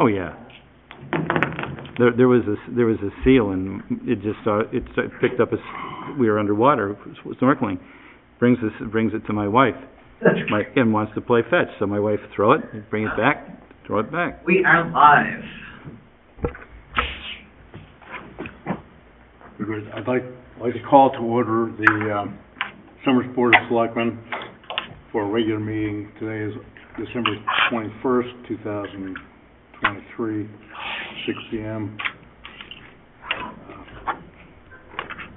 Oh, yeah. There was a seal, and it just picked up we were underwater, snorkeling. Brings it to my wife. And wants to play fetch, so my wife throw it, bring it back, throw it back. We are live. I'd like to call to order the Summers Board of Selectmen for a regular meeting. Today is December 21st, 2023, 6 p.m.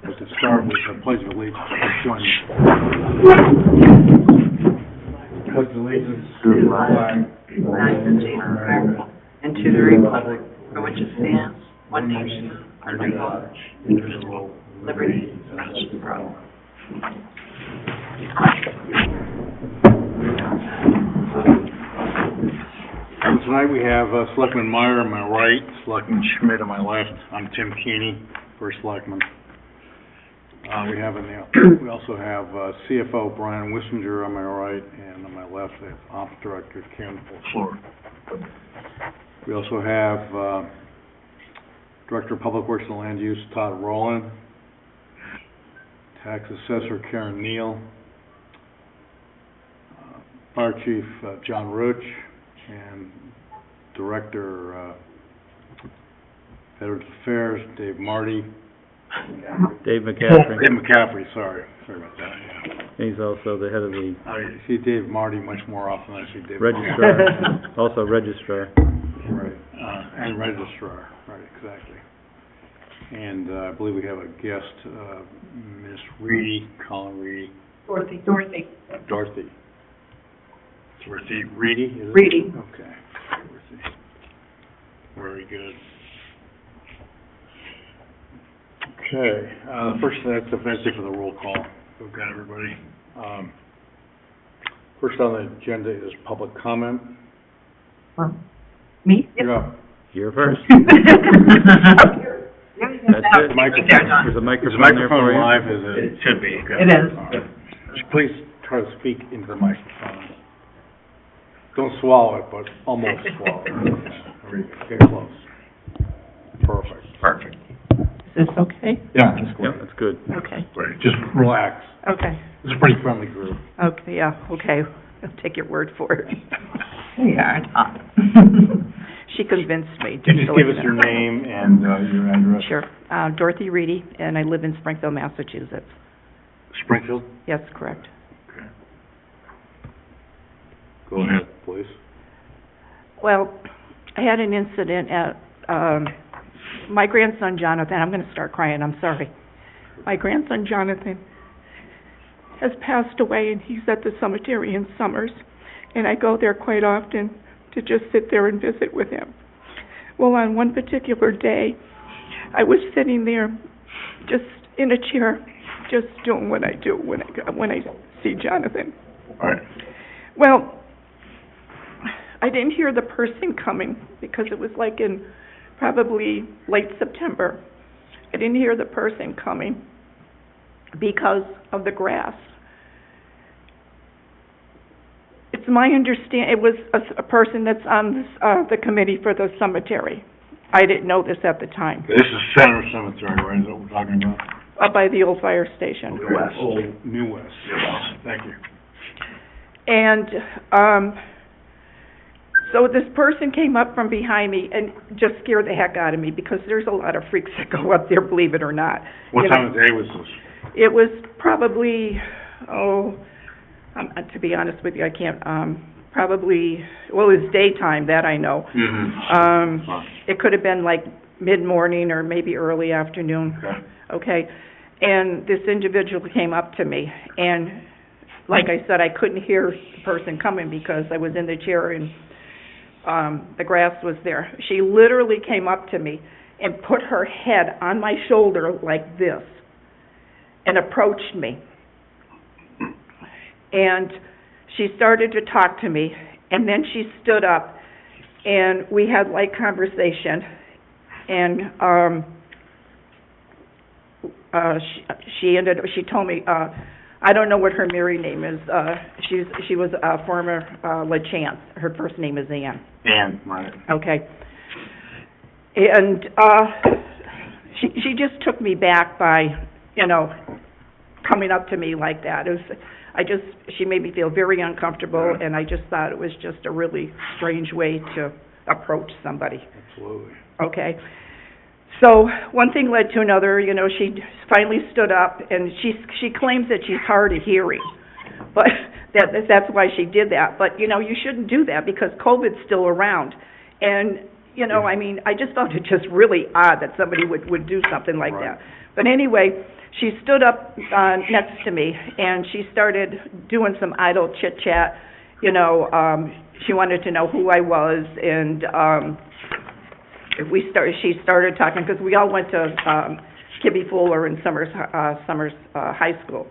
Let's start with the Pledge of Allegiance. Join me. Pledge of Allegiance to the flag of the United States of America and to the republic for which it stands, one nation, under God, indivisible, liberty, and justice for all. And tonight we have Selectman Meyer on my right, Selectman Schmidt on my left. I'm Tim Keeney, First Selectman. We also have CFO Brian Wissinger on my right, and on my left I have Ops Director Ken Fuller. We also have Director of Public Works and Land Use Todd Rowland, Tax Assessor Karen Neal, Fire Chief John Roach, and Director Veterans Affairs Dave Marty. Dave McCaffrey. Sorry about that. Yeah. He's also the head of the... I see Dave Marty much more often than I see Dave Registrar. Also registrar. Right, and registrar, right, exactly. And I believe we have a guest, Miss Reedy, Colin Reedy. Dorothy. Dorothy Reedy, is it? Reedy. Okay. Dorothy. Very good. Okay, first that's the fancy for the roll call. We've got everybody. First on the agenda is public comment. Me? You're up. You're first. That's it. There's a microphone there for you? live? It should be. Okay. It is. Please try to speak into the microphone. Don't swallow it, but almost swallow it. Get close. Perfect. Is this okay? Yeah, that's good. Okay. just relax. Okay. It's a pretty friendly group. Okay, yeah, okay. I'll take your word for it. Yeah, she convinced me. Can you just give us your name and your address? Sure. Dorothy Reedy, and I live in Springfield, Massachusetts. Springfield? Yes, correct. Okay. Go ahead, please. Well, I had an incident at my grandson Jonathan. I'm going to start crying, I'm sorry. My grandson Jonathan has passed away, and he's at the cemetery in Summers, and I go there quite often to just sit there and visit with him. Well, on one particular day, I was sitting there just in a chair, just doing what I do when I see Jonathan. All right. Well, I didn't hear the person coming because it was like in probably late September. I didn't hear the person coming because of the grass. It's my understanding, it was a person that's on this, the committee for the cemetery. I didn't know this at the time. This is Center Cemetery, right? Is that what we're talking about? Up by the old fire station. New West. Yes. Thank you. And so this person came up from behind me and just scared the heck out of me because there's a lot of freaks that go up there, believe it or not. What time of day was this? It was probably, to be honest with you, I can't, probably, well, it was daytime, that I know. Mm-hmm. It could have been like mid-morning or maybe early afternoon. Okay. And this individual came up to me, and like I said, I couldn't hear the person coming because I was in the chair and the grass was there. She literally came up to me and put her head on my shoulder like this and approached me. And she started to talk to me, and then she stood up, and we had light conversation, and she told me, I don't know what her married name is. She was a former LaChance. Her first name is Ann. Ann, right. Okay. And, she just took me back by, you know, coming up to me like that. It was, she made me feel very uncomfortable, and I just thought it was just a really strange way to approach somebody. Absolutely. Okay. So one thing led to another. You know, she finally stood up, and she claims that she's hard of hearing, but that's why she did that. But, you know, you shouldn't do that because COVID's still around. And, you know, I mean, I just found it just really odd that somebody would do something like that. But anyway, she stood up next to me, and she started doing some idle chit-chat. You know, she wanted to know who I was, and she started talking, because we all went to Kibbe Fuller in Summers High School.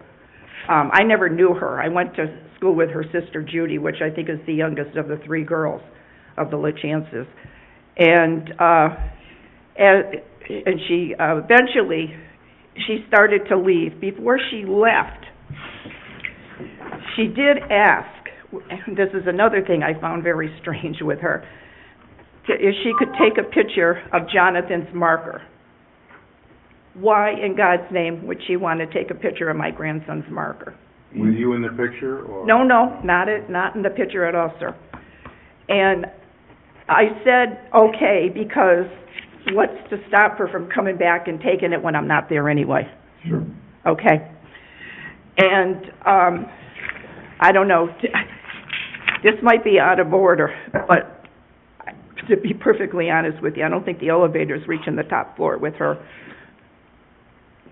I never knew her. I went to school with her sister Judy, which I think is the youngest of the three girls of the Lachances. And she eventually, she started to leave. Before she left, she did ask, and this is another thing I found very strange with her, if she could take a picture of Jonathan's marker. Why in God's name would she want to take a picture of my grandson's marker? Were you in the picture, or? No, not in the picture at all, sir. And I said, okay, because what's to stop her from coming back and taking it when I'm not there anyway? Sure. Okay. And I don't know, this might be out of order, but to be perfectly honest with you, I don't think the elevator's reaching the top floor with her.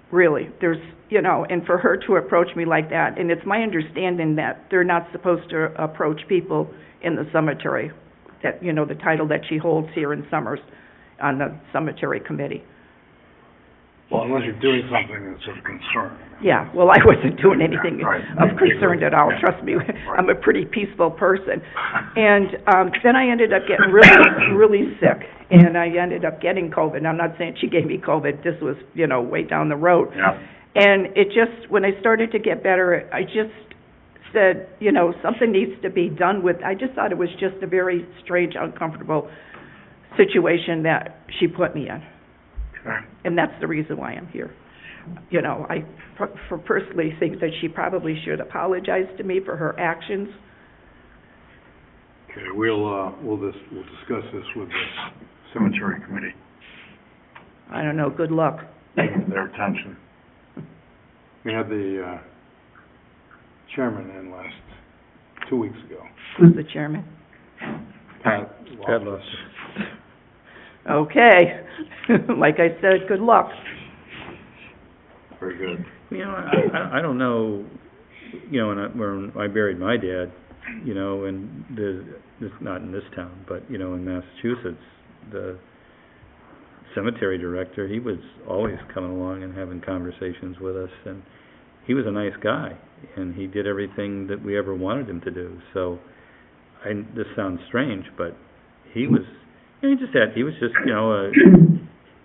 Really, there's, you know, and for her to approach me like that, and it's my understanding that they're not supposed to approach people in the cemetery, that, you know, the title that she holds here in Summers on the cemetery committee. Well, unless you're doing something that's of concern. Yeah, well, I wasn't doing anything Right. of concern at all, Yeah. trust me. Right. I'm a pretty peaceful person. And then I ended up getting really, really sick, and I ended up getting COVID. I'm not saying she gave me COVID, this was, you know, way down the road. Yeah. And it just, when I started to get better, I just said, you know, something needs to be done with, I just thought it was just a very strange, uncomfortable situation that she put me in. Okay. And that's the reason why I'm here. You know, I personally think that she probably should apologize to me for her actions. Okay, we'll discuss this with the cemetery committee, I don't know, good luck. their attention. We had the chairman in 2 weeks ago. Who's the chairman? Pat Pat Loftus. Okay. Like I said, good luck. Very good. You know, I don't know, you know, when I buried my dad, you know, and this not in this town, but, you know, in Massachusetts, the cemetery director, he was always coming along and having conversations with us, and he was a nice guy, and he did everything that we ever wanted him to do. So, this sounds strange, but he was, you know, he was just, you know,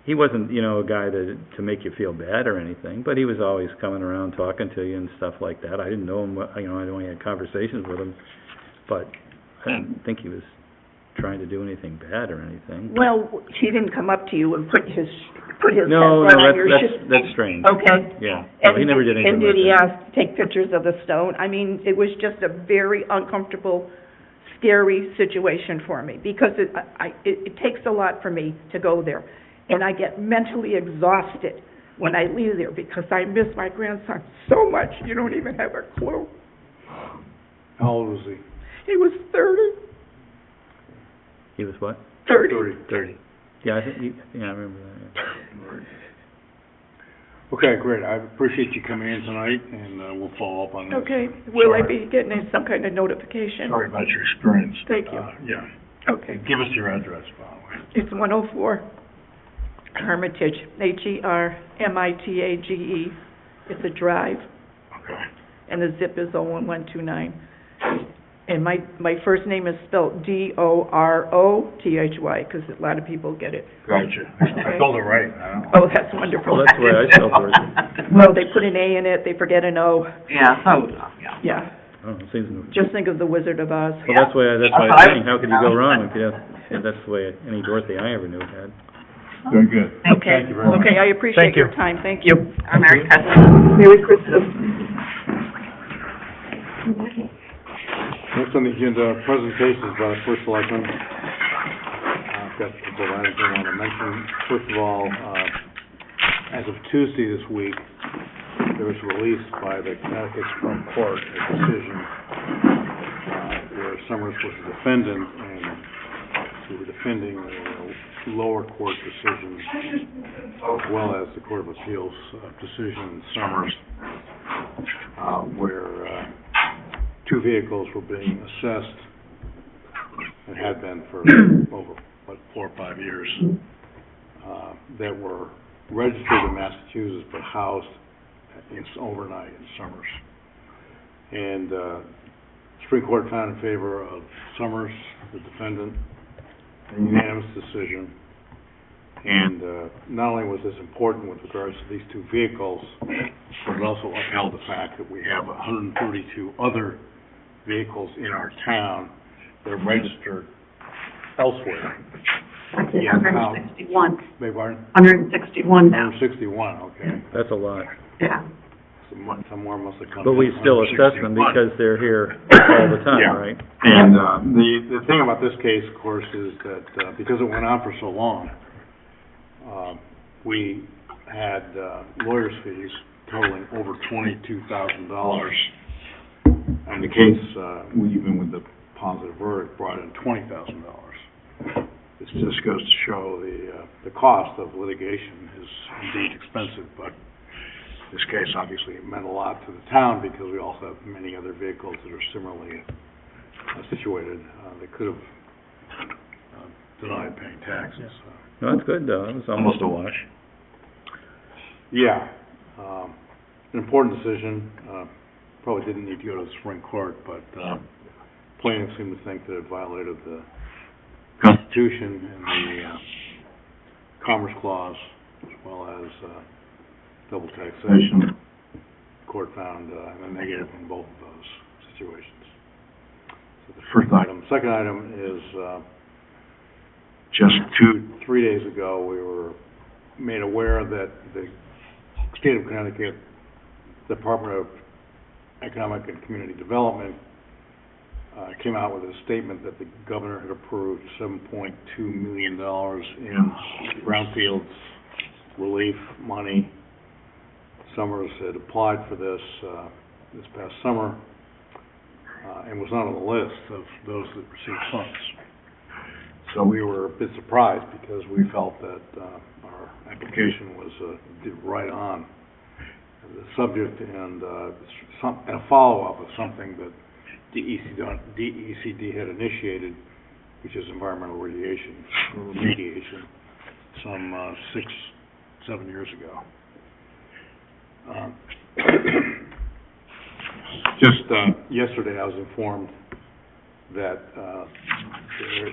he wasn't, you know, a guy to make you feel bad or anything, but he was always coming around talking to you and stuff like that. I didn't know him, you know, I only had conversations with him, but I didn't think he was trying to do anything bad or anything. Well, he didn't come up to you and put his No, pencil on your that's strange. Okay. Yeah, no, he never did anything And did he like that. take pictures of the stone? I mean, it was just a very uncomfortable, scary situation for me, because it takes a lot for me to go there. And I get mentally exhausted when I leave there, because I miss my grandson so much, you don't even have a clue. How old was he? He was 30. He was what? 30. 30. Yeah, I think, I remember that, yeah. Okay, great. I appreciate you coming in tonight, and we'll follow up on this. Okay, will I Sorry. be getting some kind of notification? Sorry about your experience. Thank you. Yeah. Okay. Give us your address, by the way. It's 104 Hermitage, Hermitage. It's a drive, Okay. and the zip is 01129. And my first name is spelled D-O-R-O-T-H-Y, because a lot of people get it. Gotcha. I spelled it right. I don't know. Oh, that's wonderful. Well, that's the way I spell it. Well, they put an A in it, they forget an O. Yeah, yeah. Yeah, Oh, it seems, just think of the Wizard of Oz. well, that's why I'm saying, how could you go wrong if you have, if that's the way any Dorothy I ever knew had. Very good. Okay, Thank you very much. okay, I appreciate Thank you. your time, thank you. Merry Christmas. Merry Christmas. Next on the agenda, presentations by the first selectman. I've got a couple of items I want to mention. First of all, as of Tuesday this week, there was released by the Connecticut Supreme Court a decision where Summers was a defendant and we were defending a lower court decision as well as the Court of Appeals decision in Summers where two vehicles were being assessed and had been for over 4 or 5 years that were registered in Massachusetts but housed overnight in Summers. And Supreme Court found in favor of Summers, the defendant, a unanimous decision. And not only was this important with regards to these two vehicles, but it also upheld the fact that we have 132 other vehicles in our town that are registered elsewhere. Actually, 161. Beg pardon? 161 now. 161, okay. That's a lot. Yeah. Some more must have come. But we in. still assess them because they're here all the time, Yeah. right? And the thing about this case, of course, is that because it went on for so long, we had lawyers' fees totaling over $22,000. And the case, even with the positive verdict, brought in $20,000. This just goes to show the cost of litigation is indeed expensive, but this case obviously meant a lot to the town because we also have many other vehicles that are similarly situated that could have denied paying taxes. No, that's good, though. It was almost a wash. Yeah. An important decision. Probably didn't need to go to the Supreme Court, but plaintiffs seem to think that it violated the Constitution and the Commerce Clause, as well as double taxation. The court found a negative in both of those situations. So the first item. Second item is just 3 days ago we were made aware that the state of Connecticut Department of Economic and Community Development came out with a statement that the governor had approved $7.2 million in brownfields relief money. Summers had applied for this past summer and was not on the list of those that received funds. So we were a bit surprised because we felt that our application was right on the subject and a follow-up of something that DECD had initiated, which is environmental remediation, some 6-7 years ago. Just yesterday I was informed that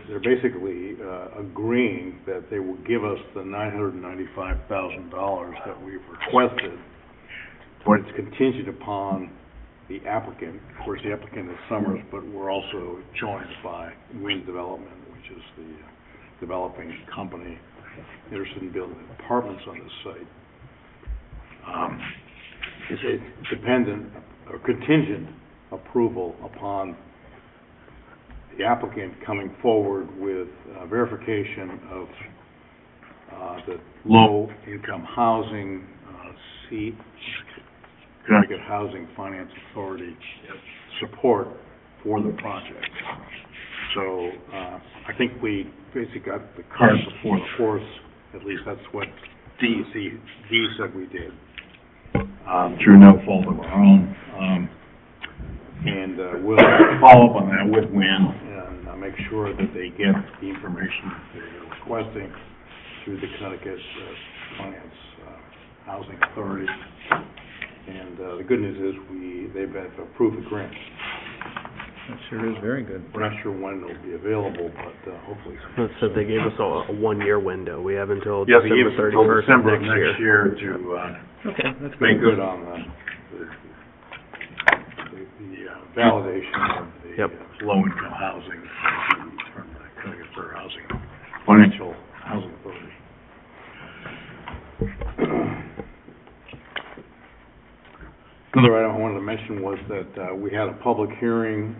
they're basically agreeing that they will give us the $995,000 that we've requested, but it's contingent upon the applicant. Of course, the applicant is Summers, but we're also joined by Wind Development, which is the developing company interested in building apartments on this site. It's a dependent or contingent approval upon the applicant coming forward with verification of the low-income housing, Connecticut Housing Finance Authority support for the project. So I think we basically got the cart before the horse. At least that's what DECD said we did. Through no fault of our own. And we'll follow up on that with WIN and make sure that they get the information that they're requesting through the Connecticut Finance Housing Authority. And the good news is they've approved the grant. That sure is very good. We're not sure when it'll be available, but hopefully. So they gave us a 1-year window. We have until Yes, they December gave us until 31st December of of next year to Okay, that's make good. good on the validation of the low-income housing from the Connecticut Fair Housing Financial Housing Authority. other item I wanted to mention was that, we had a public hearing,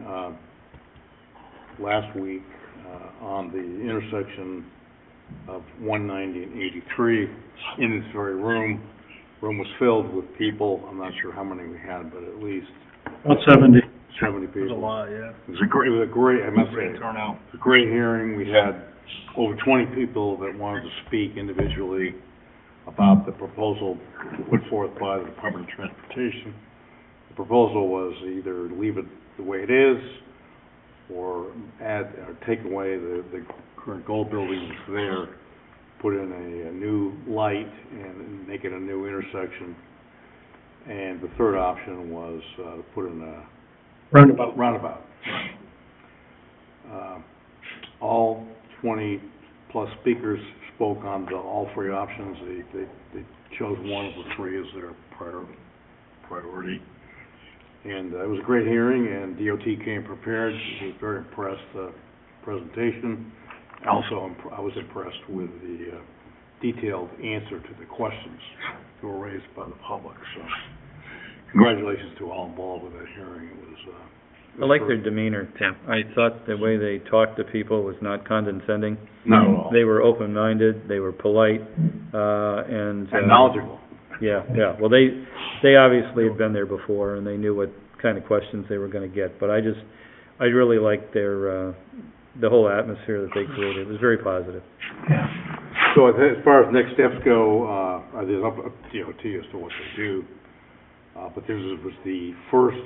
last week, on the intersection of 190 and 83 in this very room. Room was filled with people. I'm not sure how many we had, but at least About 70. 70 people. There's a lot, yeah. It was a great, I must say, turnout. a great hearing. We had over 20 people that wanted to speak individually about the proposal put forth by the Department of Transportation. The proposal was either leave it the way it is or add, or take away the current gold building that's there, put in a new light and make it a new intersection. And the third option was, put in a roundabout. All 20-plus speakers spoke on all three options. They chose one of the three as their priority. And it was a great hearing, and DOT came prepared. He was very impressed with the presentation. Also, I was impressed with the detailed answer to the questions that were raised by the public. So, congratulations to all involved with that hearing. It was I like their demeanor, Tim. I thought the way they talked to people was not condescending. not at all. They were open-minded, they were polite, and knowledgeable. Yeah. Well, they obviously had been there before, and they knew what kind of questions they were going to get. But I really liked their, the whole atmosphere that they created. It was very positive. So as far as next steps go, there's up to DOT as to what they do. But this was the first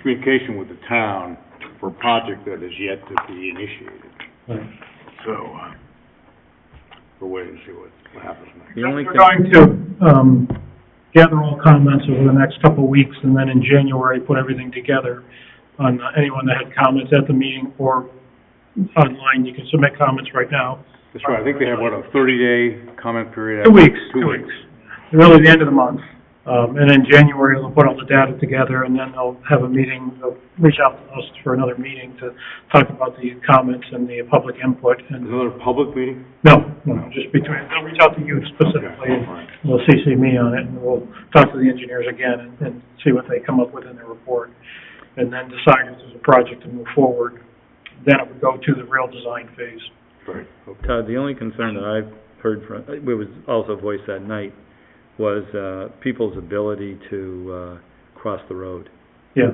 communication with the town for a project that is yet to be initiated. Right. So, we're waiting to see what happens next. The only We're thing, going to gather all comments over the next couple of weeks, and then in January, put everything together on anyone that had comments at the meeting or online. You can submit comments right now. That's right, I think they have, what, a 30-day comment period? 2 weeks. 2 weeks. Really the end of the month. And in January, they'll put all the data together, and then they'll have a meeting, they'll reach out to us for another meeting to talk about the comments and the public input. And Another public meeting? no, just between, they'll reach out to you specifically, Okay, and all right. they'll CC me on it, and we'll talk to the engineers again and see what they come up with in their report, and then decide if there's a project to move forward. Then it would go to the real design phase. Right, okay. Todd, the only concern that I've heard from, it was also voiced that night, was people's ability to cross the road. Yeah.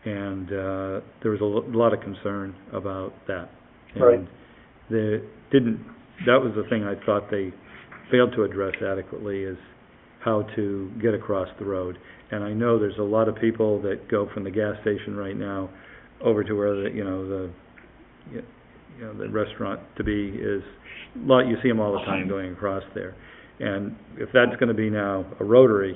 And there was a lot of concern about that. Right. And that was the thing I thought they failed to address adequately, is how to get across the road. And I know there's a lot of people that go from the gas station right now over to where the restaurant to be is. You see them all the time going across there. And if that's going to be now a rotary,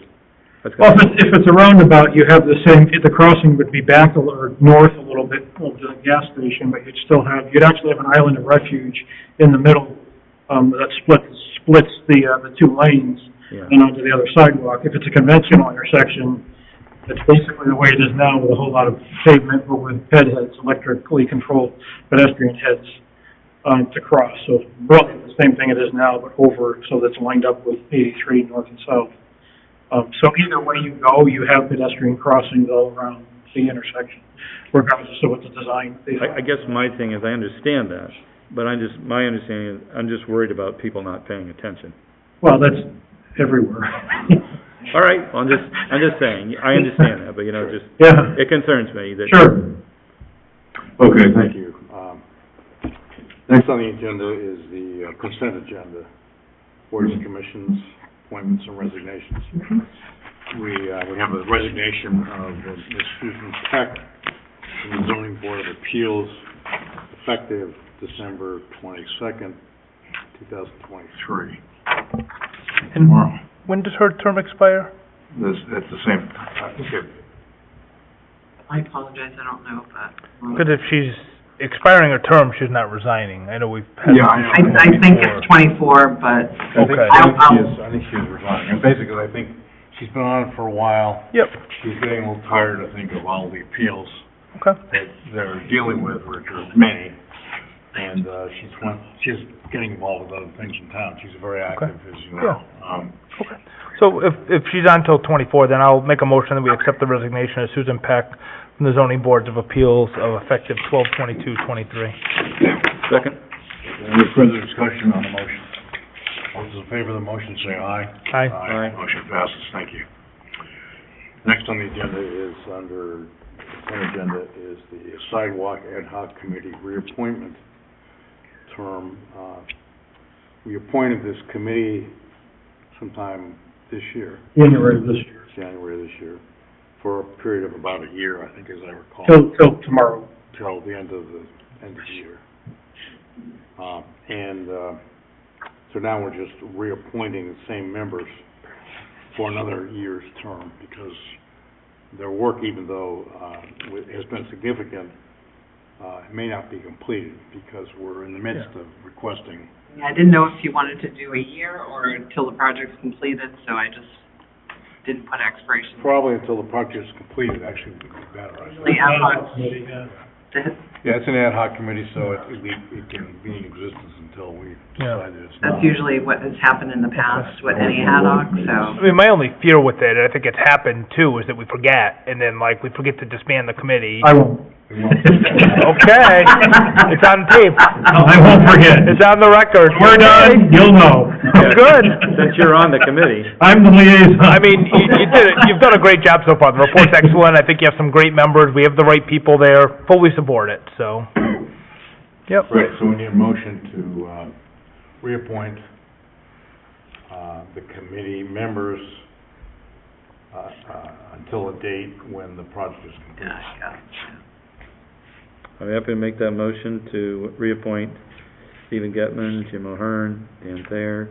that's Well, going if it's a roundabout, you have the crossing would be back or north a little bit of the gas station, but you'd actually have an island of refuge in the middle, that splits the two lanes and onto the other sidewalk. If it's a conventional intersection, it's basically the way it is now with a whole lot of pavement, but with ped heads, electrically controlled pedestrian heads, to cross. So really the same thing it is now, but over, so that's lined up with 83 north and south. So either way you go, you have pedestrian crossings all around the intersection, regardless of what the design is. I guess my thing is, I understand that, but my understanding is, I'm just worried about people not paying attention. Well, that's everywhere. All right, I'm just saying, I understand that, but Yeah. it concerns me that. Sure. Okay, thank you. Next on the agenda is the consent agenda, boards and commissions, appointments and resignations. We have a resignation of Ms. Susan Peck from the Zoning Board of Appeals, effective December 22nd, 2023. And when does her term expire? It's the same. I apologize, I don't know that. Because if she's expiring her term, she's not resigning. I know we've had. Yeah, I know. I think it's 24, but Okay. I think she is resigning. And basically, I think she's been on it for a while. Yep, She's getting a little tired, I think, of all the appeals okay. that they're dealing with, which are many. And, she's getting involved with other things in town. She's very active, as you know. Okay. So if she's on till 24, then I'll make a motion that we accept the resignation of Susan Peck from the zoning boards of appeals of effective 12/22/23. Second? Any further discussion on the motion? All those in favor of the motion, say aye. Aye. Aye. Motion passes, thank you. Next on the agenda is, under consent agenda, is the Sidewalk Ad Hoc Committee reappointment term. We appointed this committee sometime this year, January of this year, January this year, for a period of about a year, I think, as I recall. till tomorrow. Till the end of the year. So now we're just reappointing the same members for another year's term, because their work, even though has been significant, may not be completed, because we're in the midst of requesting. Yeah, I didn't know if you wanted to do a year or until the project's completed, so I just didn't put expiration. Probably until the project's completed, actually, would be better, I think. The ad hoc, Yeah, it's an ad hoc committee, so it can be in existence until we decide that it's not. that's usually what has happened in the past with any ad hoc, I so. mean, my only fear with it, and I think it's happened too, is that we forget, and then like we forget to disband the committee. I won't. Okay, it's on tape. No, I won't forget. It's on the record. We're done, you'll know. Good. Since you're on the committee. I'm the liaison. I mean, you did it, you've done a great job so far. The report's excellent. I think you have some great members. We have the right people there. Fully support it, so. Yep. Right, so we need a motion to reappoint the committee members until a date when the project is complete. Yeah. I'm happy to make that motion to reappoint Stephen Getman, Jim O'Hearn, Dan Thayer,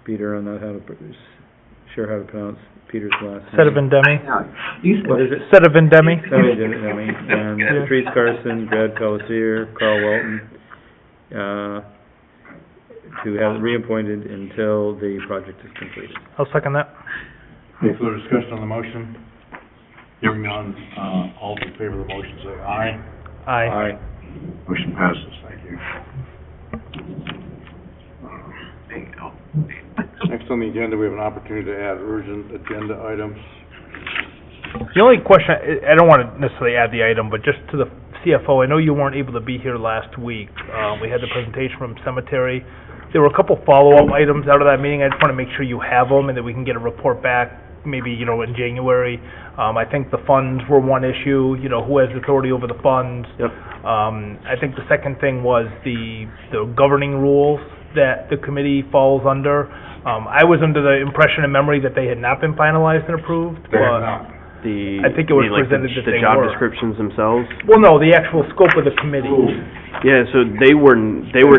Peter, I'm not sure how to pronounce Peter's last name. Sedevendemi. No, you said. What is it? Sedevendemi. And Patrice Carson, Brad Pelletier, Carl Walton, to have it reappointed until the project is completed. I'll second that. Any further discussion on the motion? Hearing none, all in favor of the motion, say aye. Aye. Motion passes, thank you. There you go. Next on the agenda, we have an opportunity to add urgent agenda items. The only question, I don't want to necessarily add the item, but just to the CFO, I know you weren't able to be here last week. We had the presentation from cemetery. There were a couple follow-up items out of that meeting. I just want to make sure you have them and that we can get a report back, maybe, in January. I think the funds were one issue, who has authority over the funds. Yep. I think the second thing was the governing rules that the committee falls under. I was under the impression and memory that they had not been finalized and approved, They have but not. I think it was presented that they the job were. descriptions themselves? Well, no, the actual scope of the committee. Yeah, so they were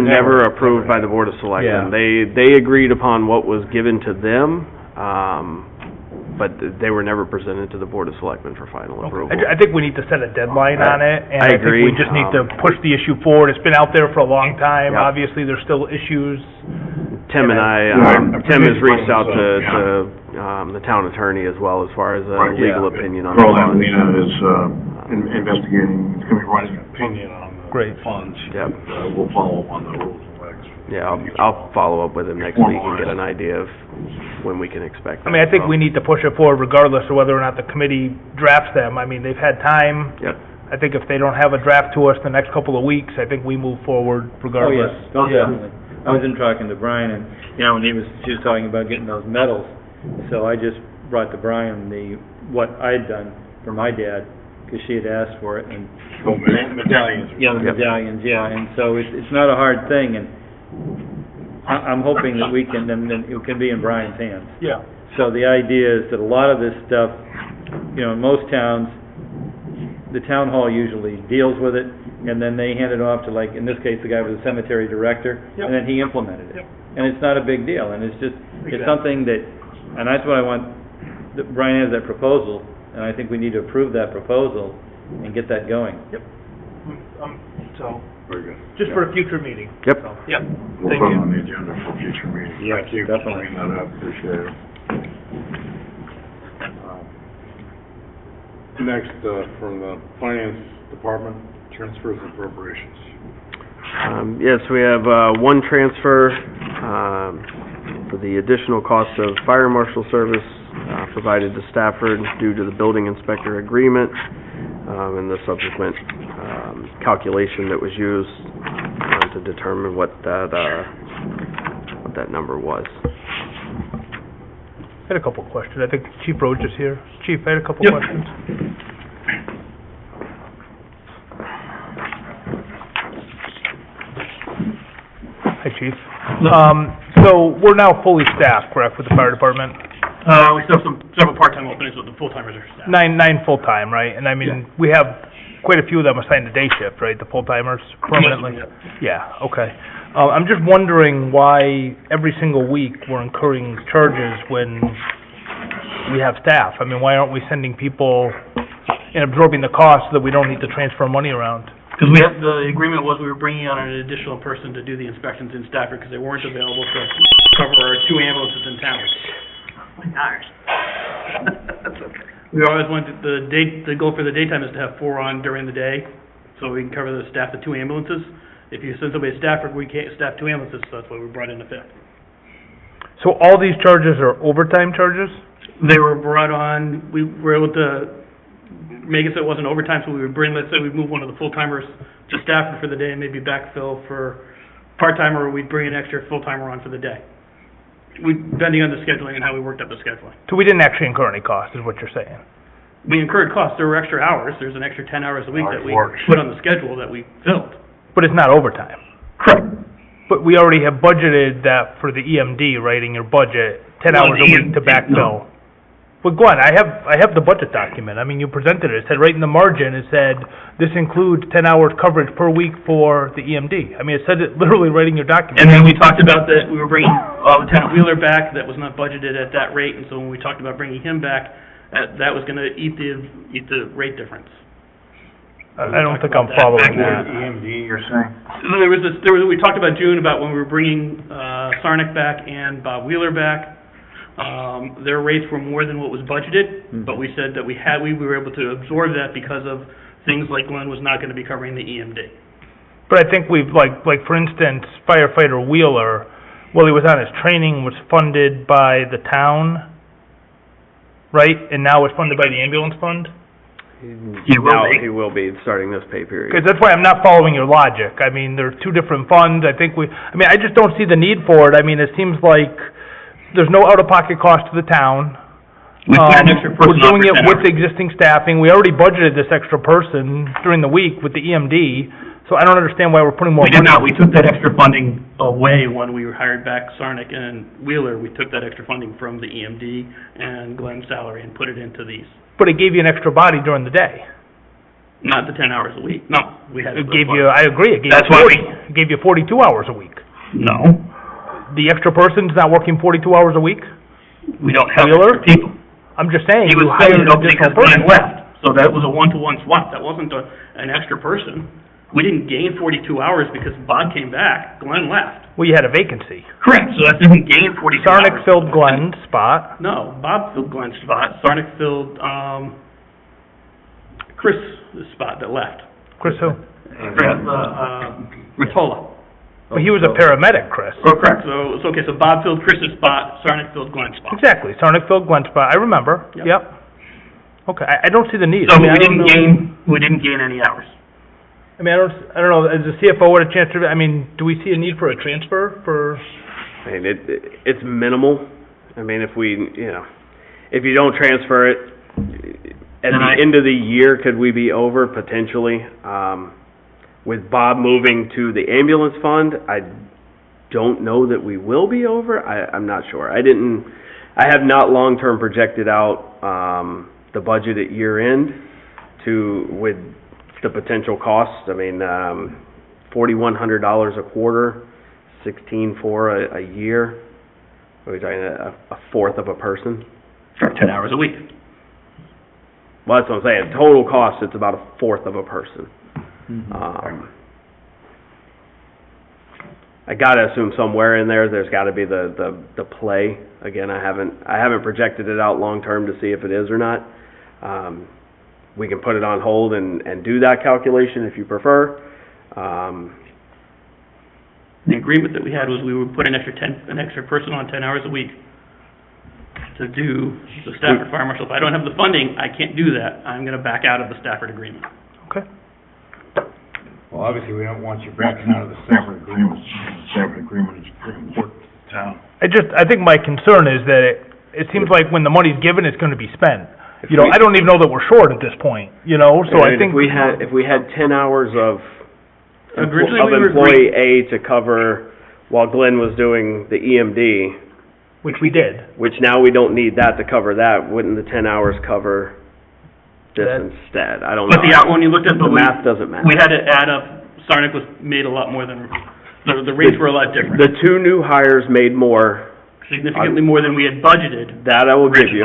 never approved by the Board of Selectmen. Yeah. They agreed upon what was given to them, but they were never presented to the Board of Selectmen for final approval. I think we need to set a deadline on it, and I I think agree. we just need to push the issue forward. It's been out there for a long time. Yeah. Obviously, there's still issues. Tim and Yeah, Tim has reached out yeah. to the town attorney as well, as far as a Right, legal yeah. opinion on the Carl funds. Alina is investigating, he's going to be writing an opinion on the Great. funds. Yep. We'll follow up on the rules and regs. Yeah, I'll follow up with him next week and get an idea of when we can expect I mean, I think that. we need to push it forward regardless of whether or not the committee drafts them. I mean, they've had time. Yep. I think if they don't have a draft to us in the next couple of weeks, I think we move forward regardless. Oh, yes, definitely. I was in talking to Brian, and, when she was talking about getting those medals, so I just brought to Brian what I'd done for my dad, because she had asked for it, and... Oh, medallions. Yeah, the medallions, yeah, and so it's not a hard thing, and I'm hoping that we can, then it can be in Brian's hands. Yeah. So the idea is that a lot of this stuff, in most towns, the town hall usually deals with it, and then they hand it off to, like, in this case, the guy was the cemetery director, Yep. and then he implemented it. Yep. And it's not a big deal, and it's just, it's something that, and that's what I want, that Brian has that proposal, and I think we need to approve that proposal and get that going. So, Very good. just for a future meeting. Yep. So, yep. We'll Thank put it you. on the agenda for future meetings. Yes, Thank you for definitely. bringing that up, appreciate it. Next, from the Finance Department, transfers and appropriations. Yes, we have, one transfer, for the additional cost of fire marshal service, provided to Stafford due to the building inspector agreement, and the subsequent, calculation that was used, to determine what that number was. I had a couple of questions. I think Chief Rhodes is here. Chief, I had a couple of questions. Hi, Chief. So we're now fully staffed, correct, with the fire department? We still have several part-time openings, but the full-timers are staffed. Nine full-time, right? And I mean, we have quite a few of them assigned to day shift, right, the full-timers permanently? Yeah, okay. I'm just wondering why every single week we're incurring charges when we have staff. I mean, why aren't we sending people and absorbing the cost so that we don't need to transfer money around? Because we have, the agreement was we were bringing on an additional person to do the inspections in Stafford because they weren't available to cover our 2 ambulances in town. Oh my gosh. That's okay. We always wanted, the goal for the daytime is to have 4 on during the day, so we can cover the staff of 2 ambulances. If you send somebody to Stafford, we can't staff 2 ambulances, so that's why we brought in a 5th. So all these charges are overtime charges? They were brought on, we were able to make it so it wasn't overtime, so we would bring, let's say we move one of the full-timers to Stafford for the day and maybe backfill for part-timer, or we'd bring an extra full-timer on for the day. Depending on the scheduling and how we worked up the scheduling. So we didn't actually incur any cost, is what you're saying? We incurred costs, there were extra hours, there's an extra 10 hours a week that we put on the schedule that we filled. But it's not overtime? Correct. But we already have budgeted that for the EMD, right, in your budget, 10 hours a week to backfill. But go on, I have the budget document. I mean, you presented it. It said right in the margin, it said, this includes 10 hours coverage per week for the EMD. I mean, it said it literally right in your document. And then we talked about that we were bringing Lieutenant Wheeler back, that was not budgeted at that rate, and so when we talked about bringing him back, that was gonna eat the rate difference. I don't think I'm following that. EMD, you're saying? We talked about June, about when we were bringing, Sarnick back and Bob Wheeler back. Their rates were more than what was budgeted, but we said that we were able to absorb that because of things like Glenn was not gonna be covering the EMD. But I think we've, like for instance, firefighter Wheeler, while he was on his training, was funded by the town, right? And now it's funded by the ambulance fund? He will be starting this pay period. Because that's why I'm not following your logic. I mean, there are 2 different funds. I just don't see the need for it. I mean, it seems like there's no out-of-pocket cost to the town. We put an extra person We're doing it on for 10 with hours. existing staffing. We already budgeted this extra person during the week with the EMD, so I don't understand why we're putting more We did money. not, we took that extra funding away when we hired back Sarnick and Wheeler. We took that extra funding from the EMD and Glenn's salary and put it into these. But it gave you an extra body during the day. Not the 10 hours a week, no, we had. It gave you, I agree, it gave That's you why 40, it gave you 42 hours a week. No, The extra person's not working 42 hours a week? we don't have Wheeler? extra people. I'm just saying, He you was hired hired an up because additional Glenn person. left, so that was a one-to-one swap, that wasn't an extra person. We didn't gain 42 hours because Bob came back, Glenn left. Well, you had a vacancy. Correct, so that didn't gain 42 hours. Sarnick filled Glenn's spot. No, Bob filled Glenn's spot, Sarnick filled, Chris' spot that left. Chris who? Ritola. Well, he was a paramedic, Chris. Oh, correct, so Bob filled Chris's spot, Sarnick filled Glenn's spot. Exactly, Sarnick filled Glenn's spot, I remember, Yep. yep. Okay, I don't see the need. So I mean, we I don't didn't know- we didn't gain any hours. I mean, I don't know, as the CFO had a chance to, I mean, do we see a need for a transfer for, I mean, it's minimal. I mean, if you don't transfer it, at the end of the year, could we be over? Potentially. With Bob moving to the ambulance fund, I don't know that we will be over. I'm not sure. I have not long-term projected out, the budget at year end with the potential costs. I mean, $4,100 a quarter, $16,400 a year. Are we talking a fourth of a person? For 10 hours a week. Well, that's what I'm saying. Total cost, it's about a fourth of a person. I gotta assume somewhere in there's gotta be the play. Again, I haven't projected it out long-term to see if it is or not. We can put it on hold and do that calculation if you prefer. The agreement that we had was we would put an extra person on 10 hours a week to do the Stafford Fire Marshal. If I don't have the funding, I can't do that. I'm gonna back out of the Stafford agreement. Okay. Well, obviously, we don't want you backing out of the Stafford agreement. The Stafford agreement is pretty important to the town. I think my concern is that it seems like when the money's given, it's gonna be spent. You know, I don't even know that we're short at this point, you know, so I think. If we had 10 hours of Originally, we were employee A to cover while Glenn was doing the EMD, Which we did. which now we don't need that to cover that, wouldn't the 10 hours cover this instead? I don't know. But when you looked at The math doesn't matter. we had to add up, Sarnik was made a lot more than, the rates were a lot different. The two new hires made more, Significantly more than we had budgeted. that I will give you.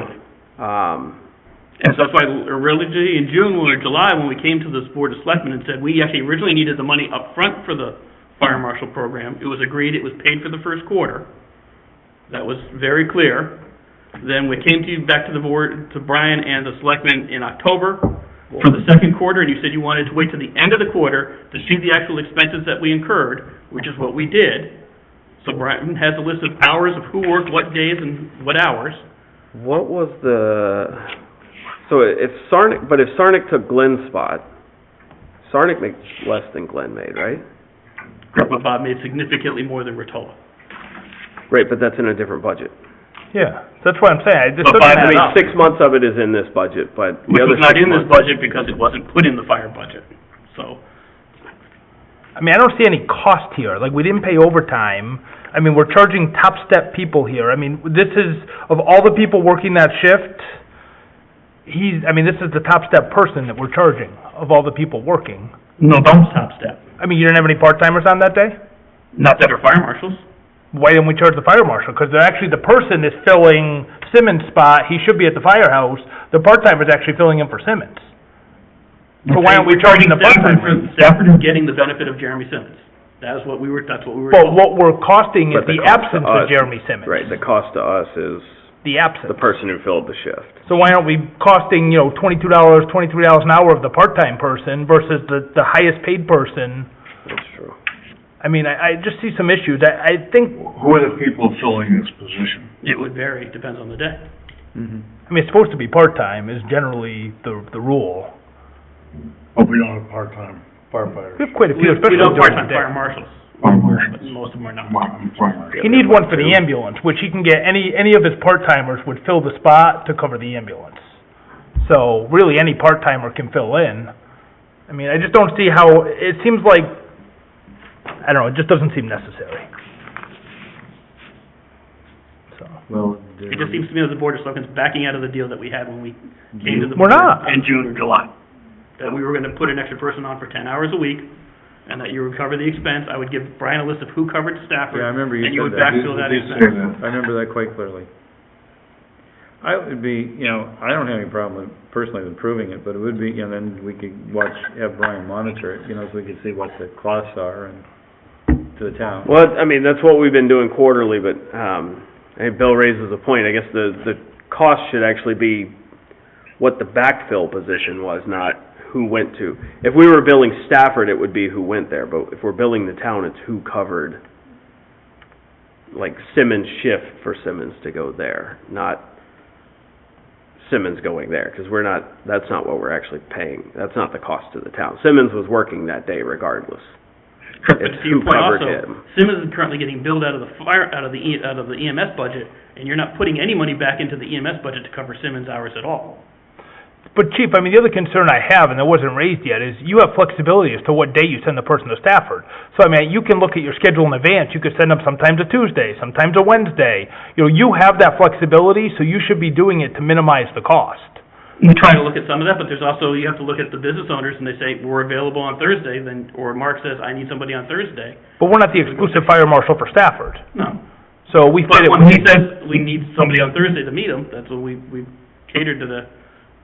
And so that's why originally in June or July, when we came to this Board of Selectmen and said, we actually originally needed the money up front for the fire marshal program, it was agreed it was paid for the first quarter. That was very clear. Then we came to you, back to the board, to Brian and the selectmen in October for the second quarter, and you said you wanted to wait till the end of the quarter to see the actual expenses that we incurred, which is what we did. So Brian has a list of hours of who worked what days and what hours. What was so if Sarnik took Glenn's spot, Sarnik makes less than Glenn made, right? But Bob made significantly more than Rotolo. Right, but that's in a different budget. Yeah, that's what I'm saying, this But doesn't by add the up. 6 months of it is in this budget, but Which the other was not 6 in this months. budget because it wasn't put in the fire budget, so. I mean, I don't see any cost here, like, we didn't pay overtime. I mean, we're charging top step people here. I mean, this is, of all the people working that shift, this is the top step person that we're charging, of all the people working. No, don't top step. I mean, you didn't have any part-timers on that day? Not that are fire marshals. Why didn't we charge the fire marshal? Because they're actually, the person is filling Simmons' spot, he should be at the firehouse, the part-timer's actually filling in for Simmons. So why aren't we charging the part-timers? Stafford is getting the benefit of Jeremy Simmons. That's what we were told. But what we're costing is But the cost to absence of us- Jeremy Simmons. Right, the cost to us is The absence. the person who filled the shift. So why aren't we costing, $22, $23 an hour of the part-time person versus the highest paid person? That's true. I mean, I just see some issues. I think, Who are the people filling this position? It would vary, depends on the day. I mean, it's supposed to be part-time is generally the rule. Oh, we don't have part-time firefighters. We have quite a few, We especially don't during part-time the fire day. marshals, Fire but marshals. most of them are not. Fire marshals. He needs one for the ambulance, which he can get, any of his part-timers would fill the spot to cover the ambulance. So really, any part-timer can fill in. I mean, I just don't see how, it seems like, I don't know, it just doesn't seem necessary. So, Well, It just seems to me that the Board of Selectmen's backing out of the deal that we had when we came to the. We're board not. In June or July. That we were gonna put an extra person on for 10 hours a week, and that you would cover the expense. I would give Brian a list of who covered Stafford. yeah, I remember you And you would said that. backfill that You did say expense. that. I remember that quite clearly. I would be, I don't have any problem with, personally with proving it, but it would be, and then we could have Brian monitor it, so we could see what the costs are and to the town. Well, I mean, that's what we've been doing quarterly, but, I think Bill raises a point. I guess the cost should actually be what the backfill position was, not who went to. If we were billing Stafford, it would be who went there, but if we're billing the town, it's who covered, like Simmons' shift for Simmons to go there, not Simmons going there, because that's not what we're actually paying. That's not the cost to the town. Simmons was working that day regardless. But It's to your who point covered also, him. Simmons is currently getting billed out of the EMS budget, and you're not putting any money back into the EMS budget to cover Simmons' hours at all. but Chief, I mean, the other concern I have, and that wasn't raised yet, is you have flexibility as to what day you send the person to Stafford. So, I mean, you can look at your schedule in advance, you could send them sometimes a Tuesday, sometimes a Wednesday. You have that flexibility, so you should be doing it to minimize the cost. We try to look at some of that, but there's also, you have to look at the business owners, and they say, we're available on Thursday, or Mark says, I need somebody on Thursday. But we're not the exclusive fire marshal for Stafford. No. So we But fit it. when he says, we need somebody on Thursday to meet them, that's what we catered to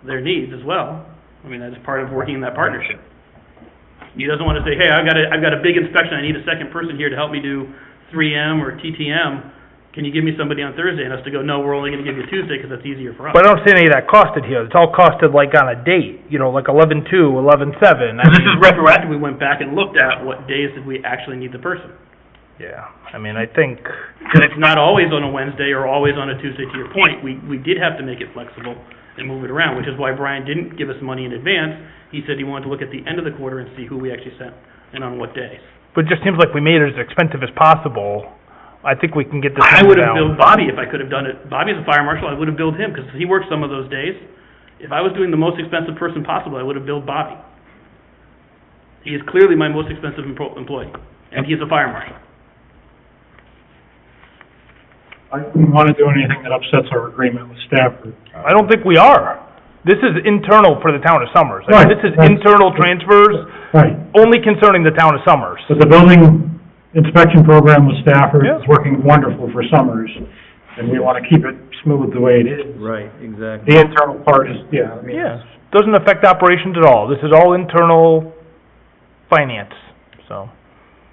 their needs as well. I mean, that's part of working in that partnership. He doesn't want to say, hey, I've got a big inspection, I need a second person here to help me do 3M or TTM. Can you give me somebody on Thursday? And us to go, no, we're only gonna give you Tuesday because that's easier for us. But I don't see any of that costed here. It's all costed like on a date, like 11/2, 11/7. Because this is retroactive, we went back and looked at what days did we actually need the person. Yeah, I mean, I think, Because it's not always on a Wednesday or always on a Tuesday, to your point. We did have to make it flexible and move it around, which is why Brian didn't give us money in advance. He said he wanted to look at the end of the quarter and see who we actually sent and on what days. but it just seems like we made it as expensive as possible. I think we can get this I number would have down. billed Bobby if I could have done it. Bobby's a fire marshal, I would have billed him, because he works some of those days. If I was doing the most expensive person possible, I would have billed Bobby. He is clearly my most expensive employee, and he's a fire marshal. I wouldn't want to do anything that upsets our agreement with Stafford. I don't think we are. This is internal for the town of Summers. I mean, Right, this is that's- internal transfers Right, only concerning the town of Summers. but the building inspection program with Stafford Yeah. is working wonderful for Summers, and we want to keep it smooth the way it is. Right, exactly. The internal part is, yeah, I mean, Yeah, doesn't affect operations at all. This is all internal finance, so.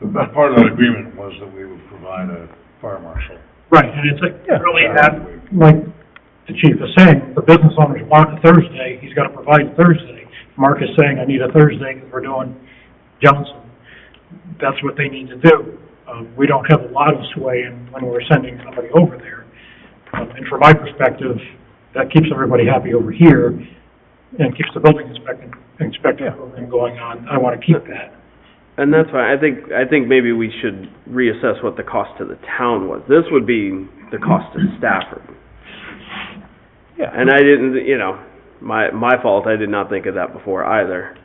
The best part of that agreement was that we would provide a fire marshal. right, and it's like, Yeah. really, like the chief is saying, the business owners want a Thursday, he's got to provide a Thursday. Mark is saying, I need a Thursday because we're doing Johnson. That's what they need to do. We don't have a lot of sway in when we're sending somebody over there. And from my perspective, that keeps everybody happy over here and keeps the building inspector program going on. I want to keep that. And that's fine. I think maybe we should reassess what the cost to the town was. This would be the cost to Stafford. Yeah. And I didn't, you know, my fault, I did not think of that before either.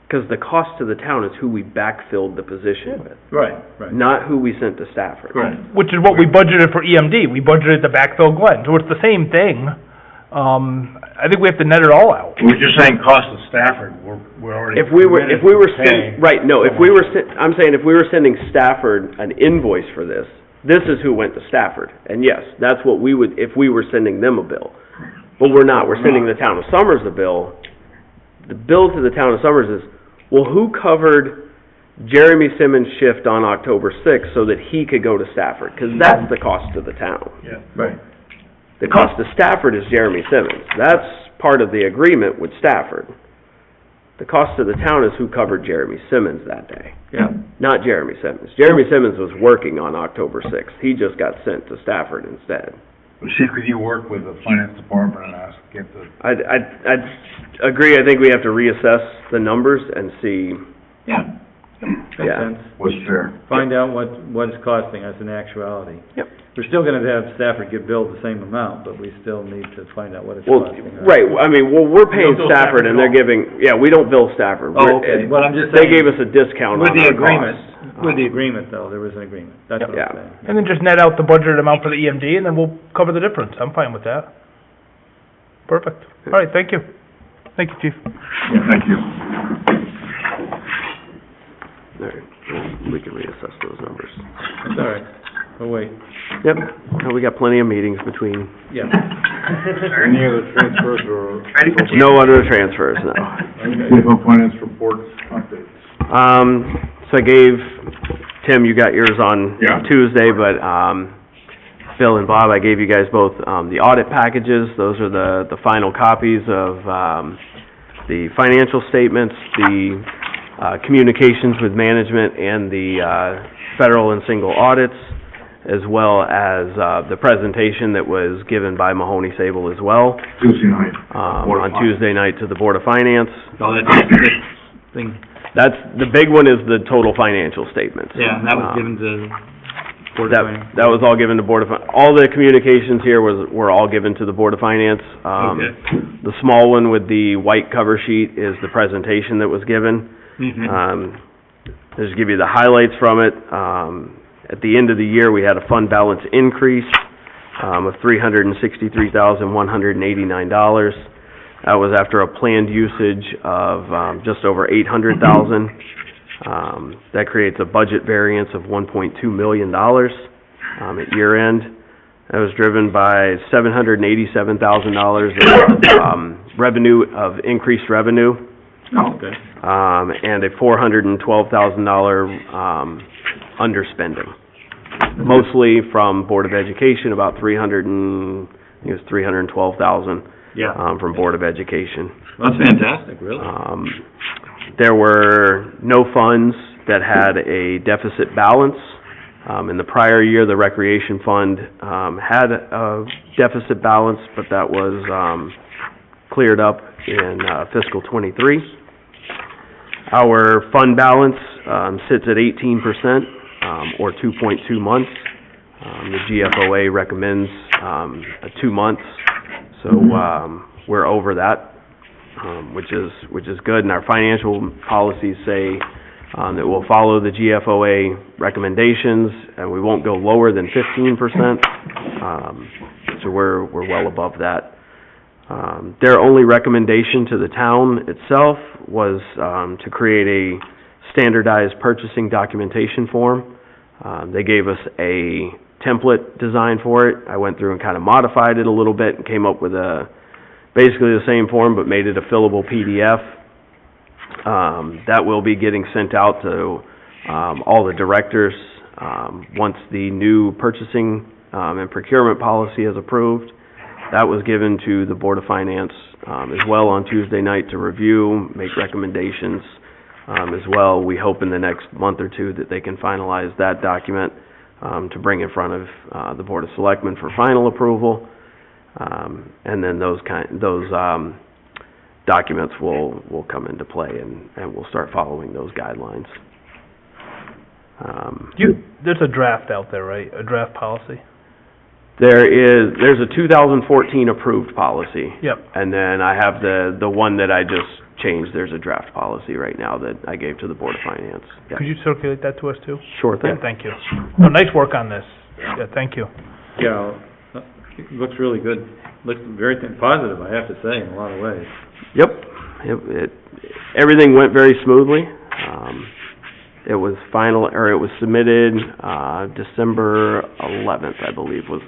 Because the cost to the town is who we backfilled the position with, Right, right. not who we sent to Stafford. Right. Which is what we budgeted for EMD. We budgeted to backfill Glenn, so it's the same thing. I think we have to net it all out. We're just saying cost of Stafford, we're already. If we were paying. sending, right, no, if we were, I'm saying if we were sending Stafford an invoice for this is who went to Stafford. And yes, that's what we would, if we were sending them a bill. But we're not, we're sending the town of Summers a bill. The bill to the town of Summers is, well, who covered Jeremy Simmons' shift on October 6th so that he could go to Stafford? Because that's the cost to the town. Yeah. Right. The cost to Stafford is Jeremy Simmons. That's part of the agreement with Stafford. The cost to the town is who covered Jeremy Simmons that day, Yeah. not Jeremy Simmons. Jeremy Simmons was working on October 6th. He just got sent to Stafford instead. Chief, could you work with the finance department and ask, get the, I'd agree. I think we have to reassess the numbers and see, yeah, Makes Yeah. sense. what's fair? Find out what it's costing us in actuality. Yep. We're still gonna have Stafford get billed the same amount, but we still need to find out what it's well, costing us. right, I mean, well, we're paying don't bill Stafford and they're Stafford giving, yeah, we don't bill Stafford. Oh, okay. Well, I'm just They saying, gave us a discount on with the our agreement, costs. with the agreement though, there was an agreement. That's what Yeah. I'm saying. And then just net out the budgeted amount for the EMD, and then we'll cover the difference. I'm fine with that. Perfect. All right, thank you. Thank you, Chief. Thank you. All right, we can reassess those numbers. It's all right. Oh, wait. Yep, we got plenty of meetings between, Yeah. Any other transfers or? no other transfers, no. CFO finance report updates. So I gave, Tim, you got yours on Yeah. Tuesday, but, Phil and Bob, I gave you guys both, the audit packages. Those are the final copies of, the financial statements, the, communications with management and the, federal and single audits, as well as, the presentation that was given by Mahoney Sable as well, Tuesday night. Board of on Finance. Tuesday night to the Board of Finance. So that's the big thing. That's, the big one is the total financial statements. Yeah, and that was given to Board of Finance. That was all given to Board of, all the communications here were all given to the Board of Finance. Okay. The small one with the white cover sheet is the presentation that was given. Mhm. Just give you the highlights from it. At the end of the year, we had a fund balance increase, of $363,189. That was after a planned usage of, just over $800,000. That creates a budget variance of $1.2 million, at year end. That was driven by $787,000 of, revenue, of increased revenue. Okay. And a $412,000, underspending. Mostly from Board of Education, about I think it was $312,000, Yeah. from Board of Education. That's fantastic, really. There were no funds that had a deficit balance. In the prior year, the Recreation Fund had a deficit balance, but that was cleared up in fiscal '23. Our fund balance sits at 18%, or 2.2 months. The GFOA recommends 2 months, so we're over that, which is good. And our financial policies say that we'll follow the GFOA recommendations, and we won't go lower than 15%. So we're well above that. Their only recommendation to the town itself was to create a standardized purchasing documentation form. They gave us a template design for it. I went through and kind of modified it a little bit and came up with basically the same form, but made it a fillable PDF. That will be getting sent out to all the directors once the new purchasing and procurement policy is approved. That was given to the Board of Finance as well on Tuesday night to review, make recommendations as well. We hope in the next month or two that they can finalize that document to bring in front of the Board of Selectmen for final approval. And then those documents will come into play, and we'll start following those guidelines. There's a draft out there, right? A draft policy? There's a 2014 approved policy. Yep. And then I have the one that I just changed. There's a draft policy right now that I gave to the Board of Finance. Yep. Could you circulate that to us too? Sure thing. Yeah, thank you. No, nice work on this. Yeah, thank you. Yeah, it looks really good. Looks very positive, I have to say, in a lot of ways. Yep. Everything went very smoothly. It was submitted December 11th, I believe, was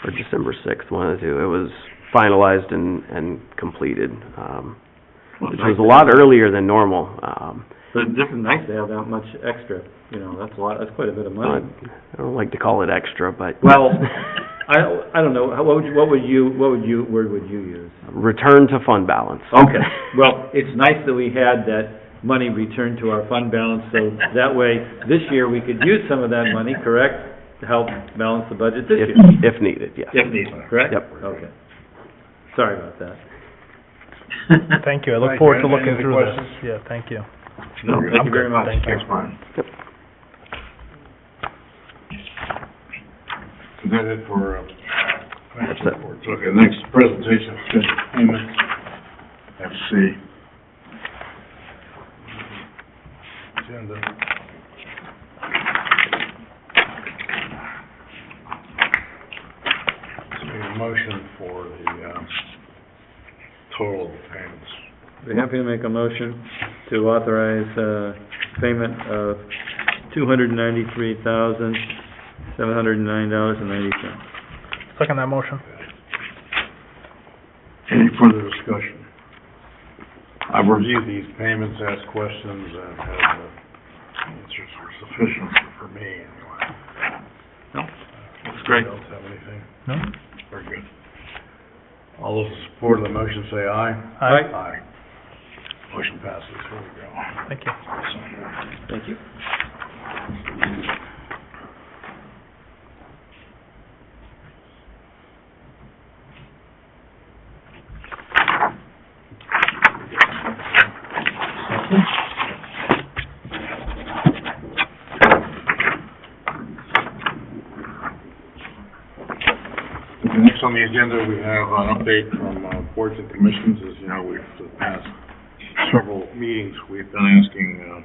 or December 6th, one of the two. It was finalized and completed, which was a lot earlier than normal. But this is nice to have that much extra, that's a lot, that's quite a bit of money. I don't like to call it extra, but... Well, I don't know, what word would you use? Return to fund balance. Okay, well, it's nice that we had that money returned to our fund balance, so that way, this year, we could use some of that money, correct? To help balance the budget this year. If needed, yes. If needed, correct? Yep. Okay. Sorry about that. Thank you. I look forward to looking through this. Yeah, thank you. No, thank you very much. Thank you. Thanks, Brian. Yep. Is that it for, That's it. reports? Okay, next presentation, scheduled payments. Let's see. Agenda. So we have a motion for the, total payments. Be happy to make a motion to authorize, payment of $293,709.90. Second that motion. Any further discussion? I've reviewed these payments, asked questions, and have answers are sufficient for me anyway. No, that's great. Anybody else have anything? No? Very good. All those in support of the motion say aye. Aye. Aye. Motion passes. Here we go. Thank you. Thank you. Next on the agenda, we have an update from boards and commissions. As you know, for the past several meetings, we've been asking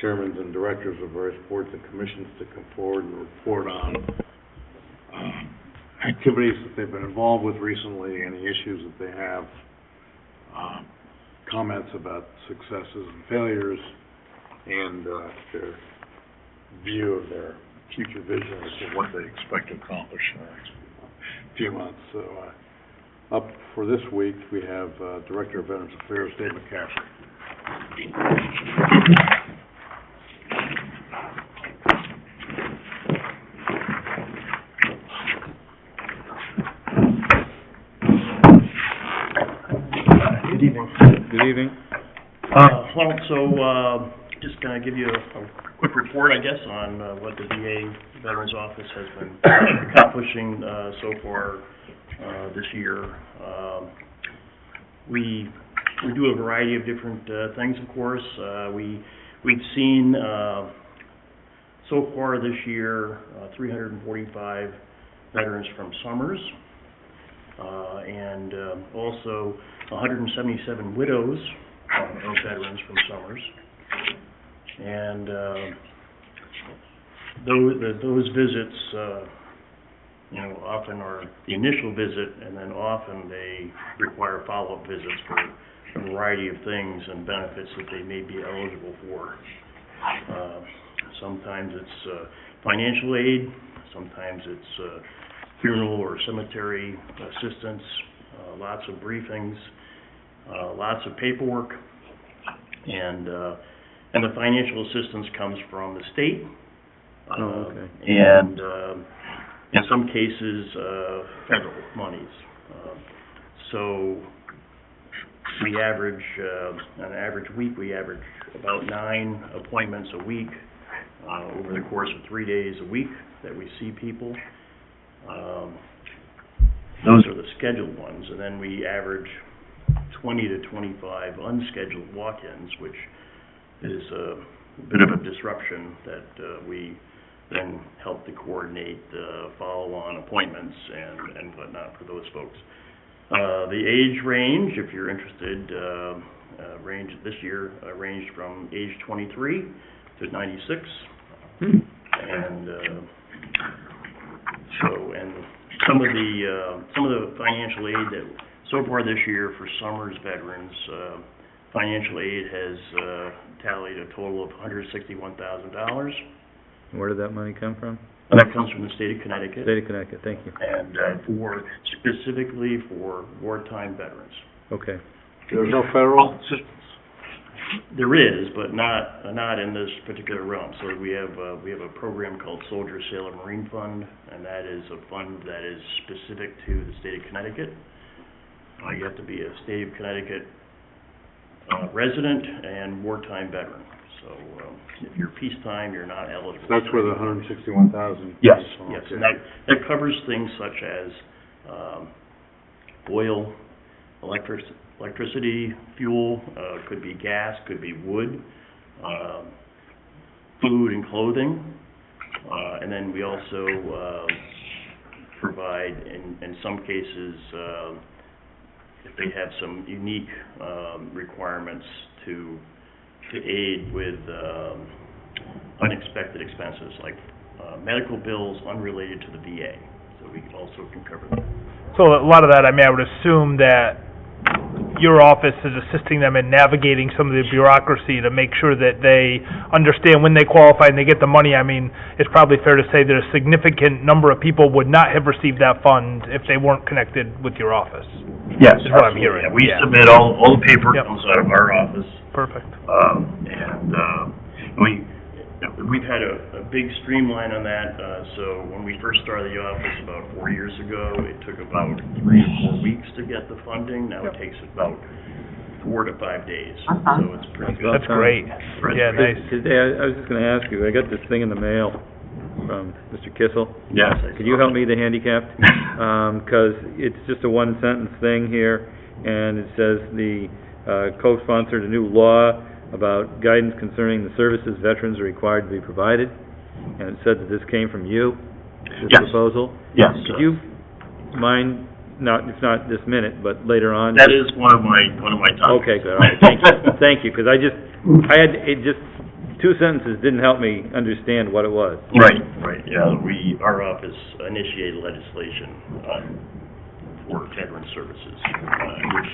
chairmen and directors of various boards and commissions to come forward and report on activities that they've been involved with recently, any issues that they have, comments about successes and failures, and their view of their future vision as to what they expect to accomplish in the next few months. So, up for this week, we have Director of Veterans Affairs, Dave McCaffrey. Good evening. Good evening. just kind of give you a quick report, I guess, on what the VA Veterans Office has been accomplishing so far this year. We do a variety of different things, of course. We've seen so far this year 345 veterans from Summers, and also 177 widows of veterans from Summers. And those visits, often are the initial visit, and then often they require follow-up visits for a variety of things and benefits that they may be eligible for. Sometimes it's financial aid, sometimes it's funeral or cemetery assistance, lots of briefings, lots of paperwork, and the financial assistance comes from the state, and in some cases, federal monies. So we average, on an average week, we average about 9 appointments a week over the course of 3 days a week that we see people. Those are the scheduled ones, and then we average 20 to 25 unscheduled walk-ins, which is a bit of a disruption that we then help to coordinate follow-on appointments and whatnot for those folks. The age range, if you're interested, range this year ranged from age 23 to 96, and some of the financial aid that so far this year for Summers veterans, financial aid has tallied a total of $161,000. Where did that money come from? And that comes from the state of Connecticut. State of Connecticut, thank you. And specifically for wartime veterans. Okay. There's no federal assistance? There is, but not in this particular realm. So we have a program called Soldier, Sailor, Marine Fund, and that is a fund that is specific to the state of Connecticut. You have to be a state of Connecticut resident and wartime veteran. So if you're peacetime, you're not eligible. That's where the 161,000. Yes, Okay. yes, and that covers things such as oil, electricity, fuel, could be gas, could be wood, food and clothing, and then we also provide, in some cases, if they have some unique requirements to aid with unexpected expenses, like medical bills unrelated to the VA. So we also can cover that. So a lot of that, I mean, I would assume that your office is assisting them in navigating some of the bureaucracy to make sure that they understand when they qualify and they get the money. I mean, it's probably fair to say that a significant number of people would not have received that fund if they weren't connected with your office. Yes, is what I'm hearing. Yeah, we submit all the paper Yep. comes out of our office. Perfect. We've had a big streamline on that. So when we first started the office about 4 years ago, it took about 3 or 4 weeks to get the funding. Now it takes about 4 to 5 days. So it's pretty good. That's great. Yeah, nice. I was just gonna ask you, I got this thing in the mail from Mr. Kissel. Yes. Could you help me, the handicapped? 'Cause it's just a one-sentence thing here, and it says the co-sponsored a new law about guidance concerning the services veterans are required to be provided, and it said that this came from you, this Yes. proposal. Yes. Could you mind, if not this minute, but later on? That is one of my topics. Okay, good, all right, thank you, thank you, 'cause it just, 2 sentences didn't help me understand what it was. Right, yeah, our office initiated legislation for veteran services, which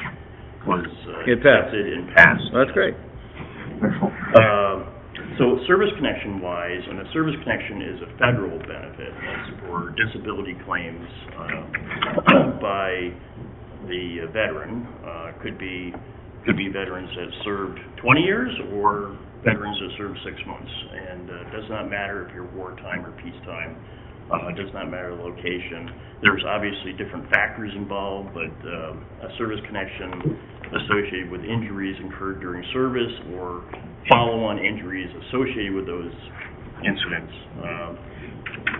was It passed. accepted and passed. Well, that's great. So service connection wise, and a service connection is a federal benefit. That's for disability claims by the veteran. Could be veterans that served 20 years or veterans that served 6 months. And it does not matter if you're wartime or peacetime. It does not matter the location. There's obviously different factors involved, but a service connection associated with injuries incurred during service or follow-on injuries associated with those incidents.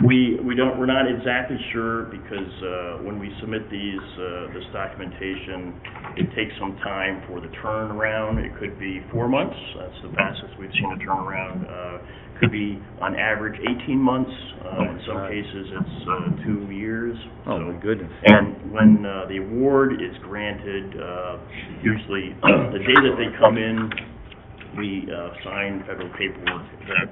We're not exactly sure because, when we submit this documentation, it takes some time for the turnaround. It could be 4 months. That's the fastest we've seen a turnaround. Could be on average 18 months. In some cases, it's 2 years. Oh, my goodness. And when the award is granted, usually the day that they come in, we sign federal paperwork that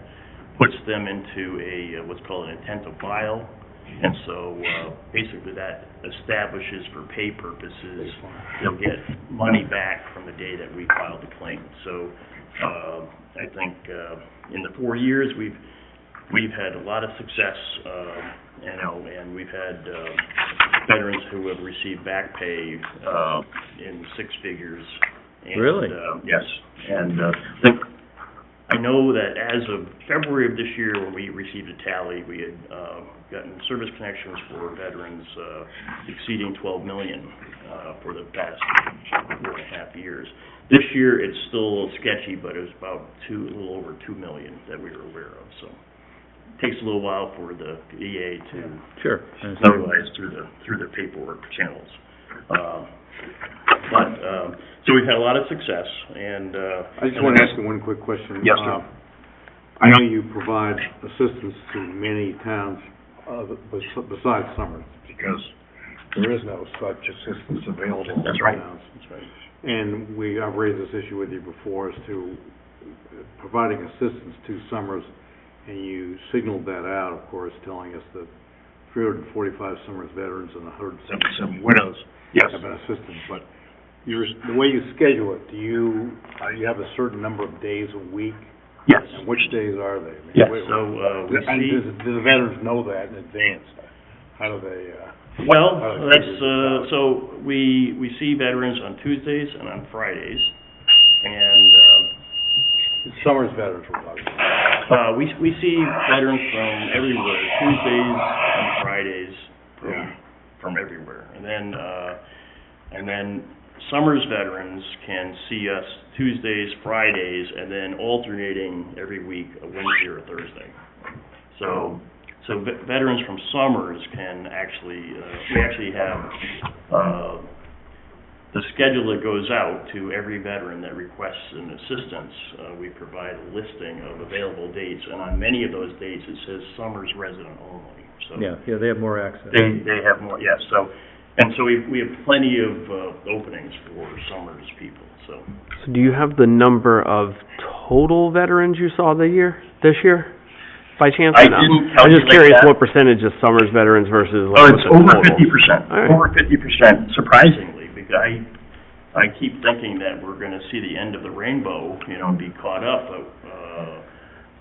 puts them into a what's called an intent to file. And so basically that establishes for pay purposes they'll get money back from the day that we filed the claim. So I think in the 4 years we've had a lot of success, and we've had veterans who have received back pay in 6 figures. And, Really? Yes. And I know that as of February of this year, when we received a tally, we had gotten service connections for veterans exceeding 12 million for the past 4.5 years. This year, it's still a little sketchy, but it was about a little over 2 million that we were aware of. So it takes a little while for the EA to realize through the paperwork channels. So we've had a lot of success, and I just want to ask you one quick question. Yes, sir. I know you provide assistance to many towns besides Summers, because there is no such assistance available in That's right. towns. That's right. And I've raised this issue with you before as to providing assistance to Summers, and you signaled that out, of course, telling us that 345 Summers veterans and 177 widows have been assisted. But the way you schedule it, do you have a certain number of days a week? Yes. And which days are they? Yes. So we see. Do the veterans know that in advance? How do they? Well, so we see veterans on Tuesdays and on Fridays, and Summers veterans we're talking about. we see veterans from everywhere, Tuesdays and Fridays from everywhere, and then Summers veterans can see us Tuesdays, Fridays, and then alternating every week, a Wednesday or a Thursday. So veterans from Summers can we actually have the schedule that goes out to every veteran that requests an assistance. We provide a listing of available dates, and on many of those dates it says Summers resident only. So Yeah, they have more access. they have more, yes. So we have plenty of openings for Summers people. So So do you have the number of total veterans you saw this year? By chance? I or no? didn't I'm just calculate curious that. what percentage is Summers veterans versus Oh, like it's the over total? 50%. All right. Over 50%, surprisingly, because I keep thinking that we're going to see the end of the rainbow, and be caught up,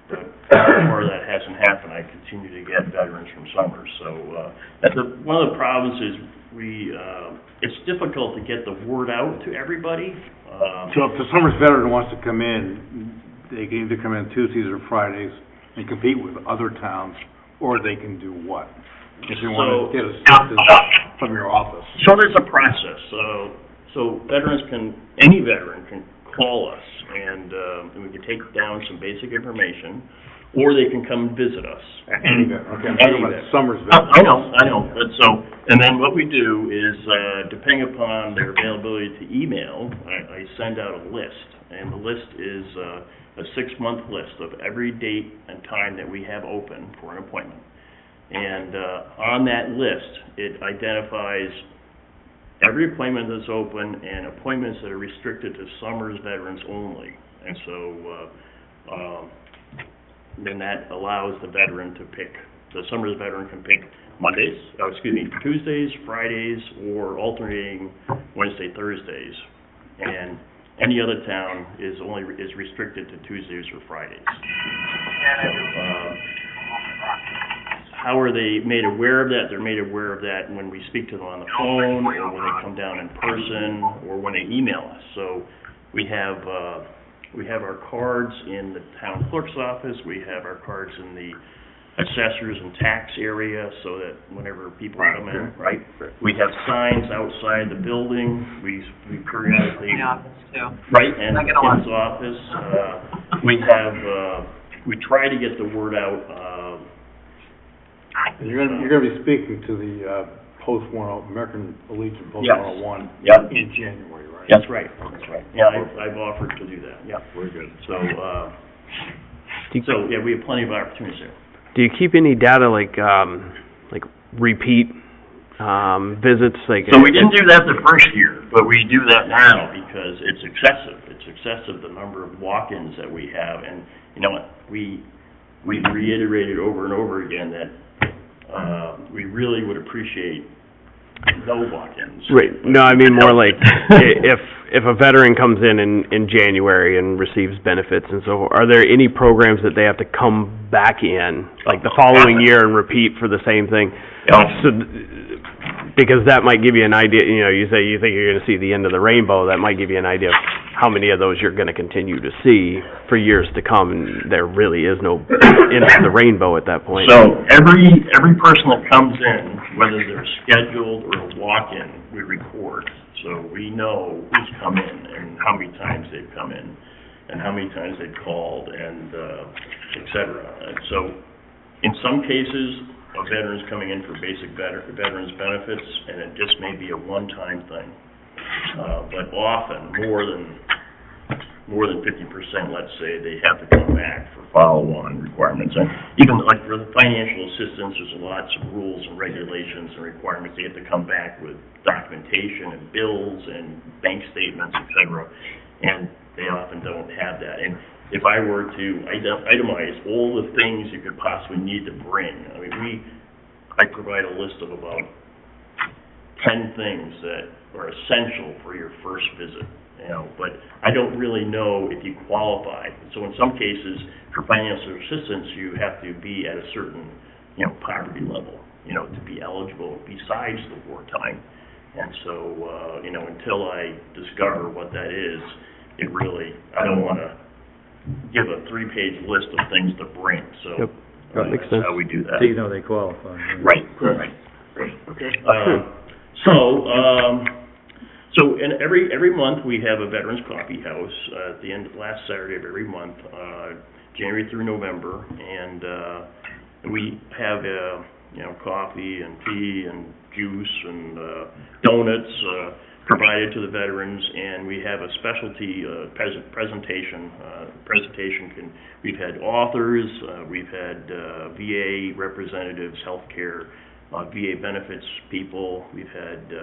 but before that hasn't happened, I continue to get veterans from Summers. So one of the problems is it's difficult to get the word out to everybody. So if the Summers veteran wants to come in, they can either come in Tuesdays or Fridays and compete with other towns, or they can do what? If they want to get assistance from your office. So there's a process. So any veteran can call us, and we can take down some basic information, or they can come visit us. Any veteran. Okay, I'm Any talking about veteran. Summers veteran. I know. And then what we do is, depending upon their availability to email, I send out a list, and the list is a 6-month list of every date and time that we have open for an appointment. And on that list, it identifies every appointment that's open and appointments that are restricted to Summers veterans only. And so then that allows the veteran to pick, the Summers veteran can pick Tuesdays, Fridays, or alternating Wednesday, Thursdays. And any other town is restricted to Tuesdays or Fridays. How are they made aware of that? They're made aware of that when we speak to them on the phone, or when they come down in person, or when they email us. So we have our cards in the town clerk's office. We have our cards in the assessors and tax area, so that whenever people come in, right? We have signs outside the building. We periodically. In the office too. Right, and I get a lot. Kim's office. we have, we try to get the word out, You're gonna be speaking to the, American Legion Post Yes. 101 Yep. in January, right? That's right, that's right. Yeah, I've offered to do that, yeah. Very good. So, yeah, we have plenty of opportunities there. Do you keep any data like repeat, visits, like? So we didn't do that the first year, but we do that now because it's excessive. It's excessive, the number of walk-ins that we have, and you know what, we reiterated over and over again that, we really would appreciate no walk-ins. Right, no, I mean more like, if a veteran comes in January and receives benefits and so forth, are there any programs that they have to come back in, like the following year and repeat for the same thing? Yeah. So, because that might give you an idea, you know, you say you think you're gonna see the end of the rainbow, that might give you an idea of how many of those you're gonna continue to see for years to come, and there really is no end of the rainbow at that point. So every person that comes in, whether they're scheduled or a walk-in, we record. So we know who's come in and how many times they've come in and how many times they've called and, et cetera. And so in some cases, a veteran's coming in for basic veterans benefits, and it just may be a one-time thing. But often, more than 50%, let's say, they have to come back for follow-on requirements. And even like for the financial assistance, there's lots of rules and regulations and requirements. They have to come back with documentation and bills and bank statements, et cetera. And they often don't have that. And if I were to itemize all the things you could possibly need to bring, I mean, I provide a list of about 10 things that are essential for your first visit, you know, but I don't really know if you qualify. So in some cases, for financial assistance, you have to be at a certain, you know, poverty level, you know, to be eligible besides the wartime. And so, you know, until I discover what that is, I don't want to give a 3-page list of things to bring, so. Yep. That makes sense. That's how we do that. So you know they qualify. Right. Okay. So every month, we have a Veterans Coffee House, at the end of last Saturday of every month, January through November, and we have, you know, coffee and tea and juice and, donuts, provided to the veterans, and we have a specialty, presentation. We've had authors, we've had, VA representatives, healthcare, VA benefits people, we've had,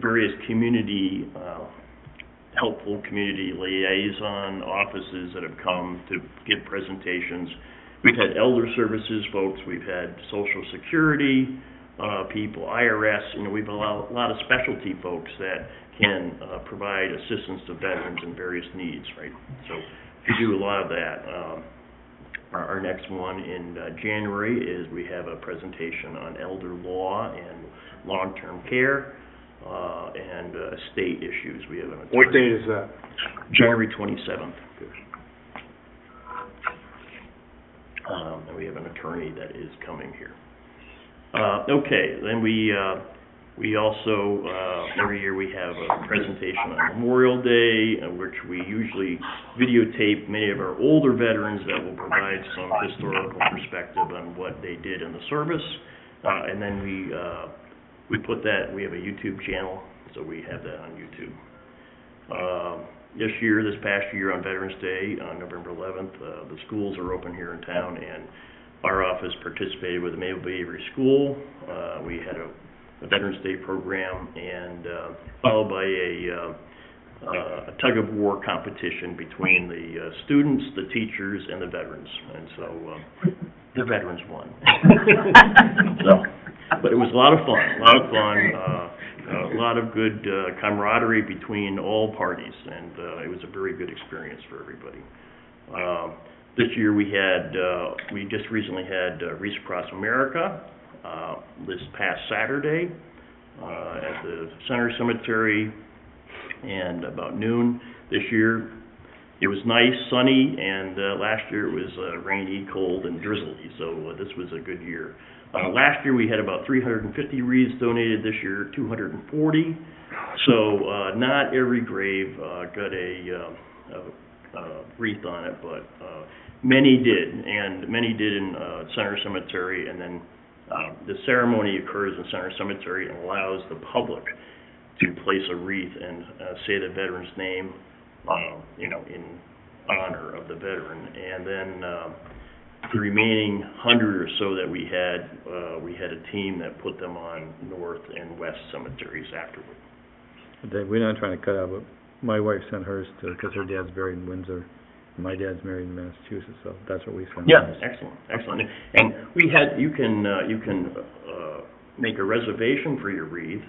various community, helpful community liaison offices that have come to give presentations. We've had elder services folks, we've had Social Security people, IRS, you know, we've a lot of specialty folks that can provide assistance to veterans in various needs, right? So we do a lot of that. Our next one in January is we have a presentation on elder law and long-term care. And state issues. We have an attorney. What date is that? January 27th. And we have an attorney that is coming here. Okay, then we also, every year we have a presentation on Memorial Day, in which we usually videotape many of our older veterans that will provide some historical perspective on what they did in the service. And then we put that, we have a YouTube channel, so we have that on YouTube. This past year on Veterans Day, on November 11th, the schools are open here in town, and our office participated with the Mayville Avery School. We had a Veterans Day program, and followed by a tug-of-war competition between the students, the teachers, and the veterans. And so the veterans won. But it was a lot of fun, a lot of good camaraderie between all parties, and it was a very good experience for everybody. This year we just recently had Wreaths Across America this past Saturday at the Center Cemetery, and about noon. This year it was nice, sunny, and last year it was rainy, cold, and drizzly, so this was a good year. Last year we had about 350 wreaths donated, this year 240. So not every grave got a wreath on it, but, many did, and many did in, Center Cemetery, and then, the ceremony occurs in Center Cemetery and allows the public to place a wreath and, say the veteran's name, in honor of the veteran. And then, the remaining 100 or so that we had a team that put them on North and West cemeteries afterward. We're not trying to cut out, but my wife sent hers to, because her dad's buried in Windsor. My dad's married in Massachusetts, so that's what we sent. Yeah, excellent. And we had, you can make a reservation for your wreath,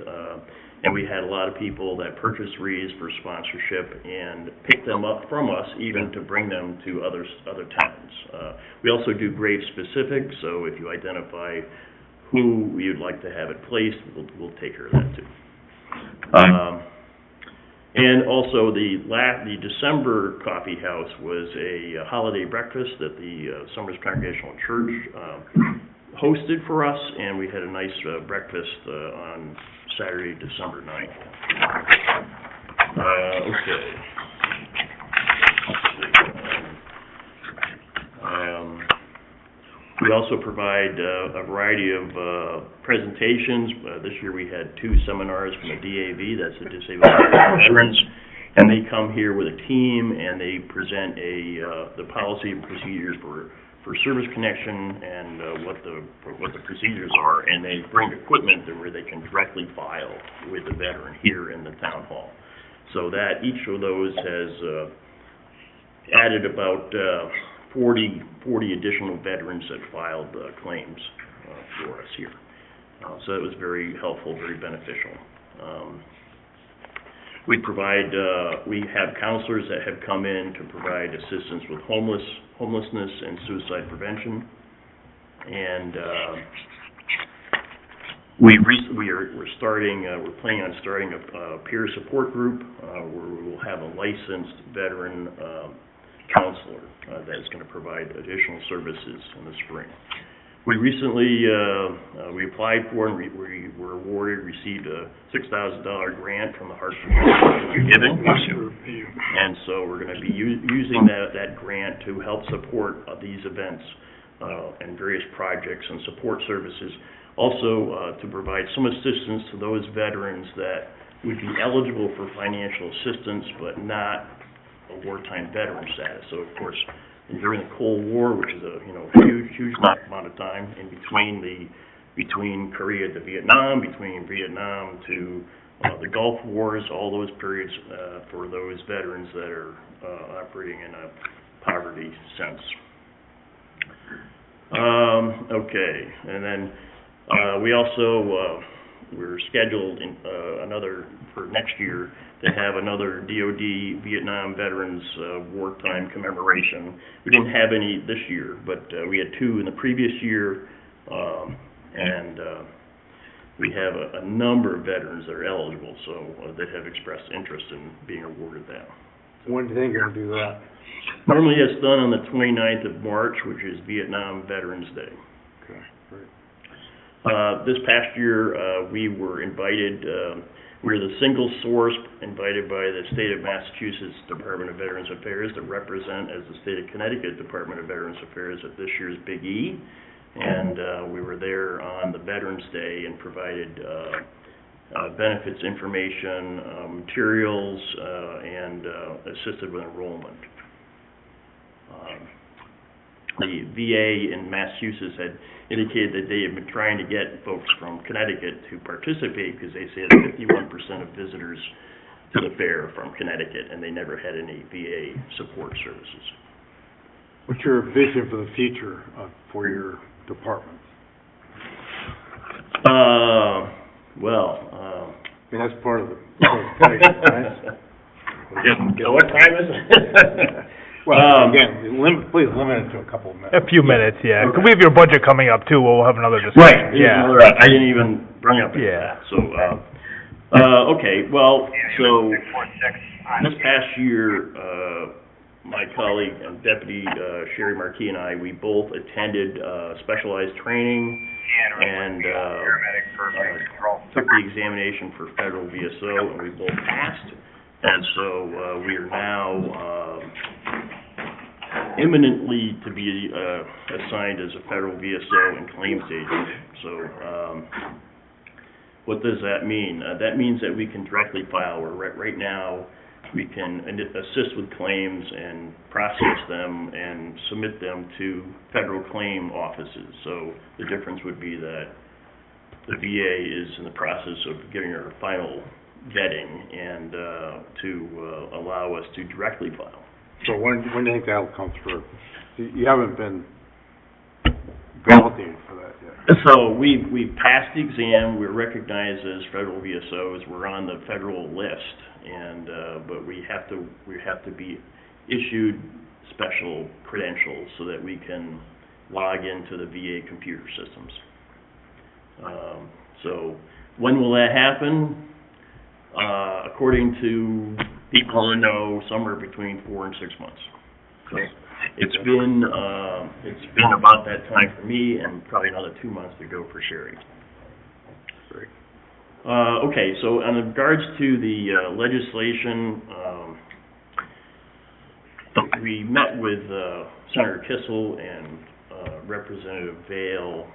and we had a lot of people that purchased wreaths for sponsorship and picked them up from us, even to bring them to other towns. We also do grave specific, so if you identify who you'd like to have it placed, we'll take care of that too. And also the December coffee house was a holiday breakfast that the Summers Congregational Church hosted for us, and we had a nice breakfast on Saturday, December 9th. Okay. We also provide a variety of presentations. This year we had 2 seminars from the DAV, that's the Disabled Veterans, and they come here with a team and they present the policy and procedures for service connection and what the procedures are, and they bring equipment where they can directly file with the veteran here in the town hall. So that each of those has added about 40 additional veterans that filed claims for us here. So it was very helpful, very beneficial. We have counselors that have come in to provide assistance with homelessness and suicide prevention. And we're planning on starting a peer support group where we will have a licensed veteran counselor that is going to provide additional services in the spring. We recently we applied for and we were awarded, received a $6,000 grant from the Hartford Giving, and so we're going to be using that grant to help support these events and various projects and support services. Also to provide some assistance to those veterans that would be eligible for financial assistance but not a wartime veteran status. So of course, during the Cold War, which is a huge amount of time in between Korea to Vietnam, between Vietnam to the Gulf Wars, all those periods for those veterans that are operating in a poverty sense. Okay, and then we also we're scheduled for next year to have another DoD Vietnam Veterans Wartime Commemoration. We didn't have any this year, but we had 2 in the previous year, and we have a number of veterans that are eligible, so that have expressed interest in being awarded that. When do they going to do that? Normally it's done on the 29th of March, which is Vietnam Veterans Day. Okay, great. This past year, we were invited, we're the single source invited by the State of Massachusetts Department of Veterans Affairs to represent as the State of Connecticut Department of Veterans Affairs at this year's Big E. And we were there on the Veterans Day and provided benefits information, materials, and assisted with enrollment. The VA in Massachusetts had indicated that they had been trying to get folks from Connecticut to participate because they say that 51% of visitors to the fair from Connecticut, and they never had any VA support services. What's your vision for the future for your department? I mean, that's part of the presentation, right? What time is it? Well, again, please limit it to a couple of minutes. A few minutes, yeah. Okay. We have your budget coming up too, we'll have another discussion. Right, Yeah. I didn't even bring up Yeah. that, so, okay, well, so, this past year, my colleague and Deputy Sherry Marquis and I, we both attended specialized training and took the examination for federal VSO, and we both passed. And so we are now imminently to be, assigned as a federal VSO and claims agent. So, what does that mean? That means that we can directly file, or right now, we can assist with claims and process them and submit them to federal claim offices. So the difference would be that the VA is in the process of getting our final vetting and to allow us to directly file. So when do you think that'll come through? You haven't been validated for that yet. So we've passed the exam, we're recognized as federal VSOs, we're on the federal list, and but we have to be issued special credentials so that we can log into the VA computer systems. So when will that happen? According to people who know, somewhere between 4 and 6 months. So it's been about that time for me, and probably another 2 months to go for Sherry. Great. Okay, so in regards to the legislation, we met with Senator Kissel and Representative Vail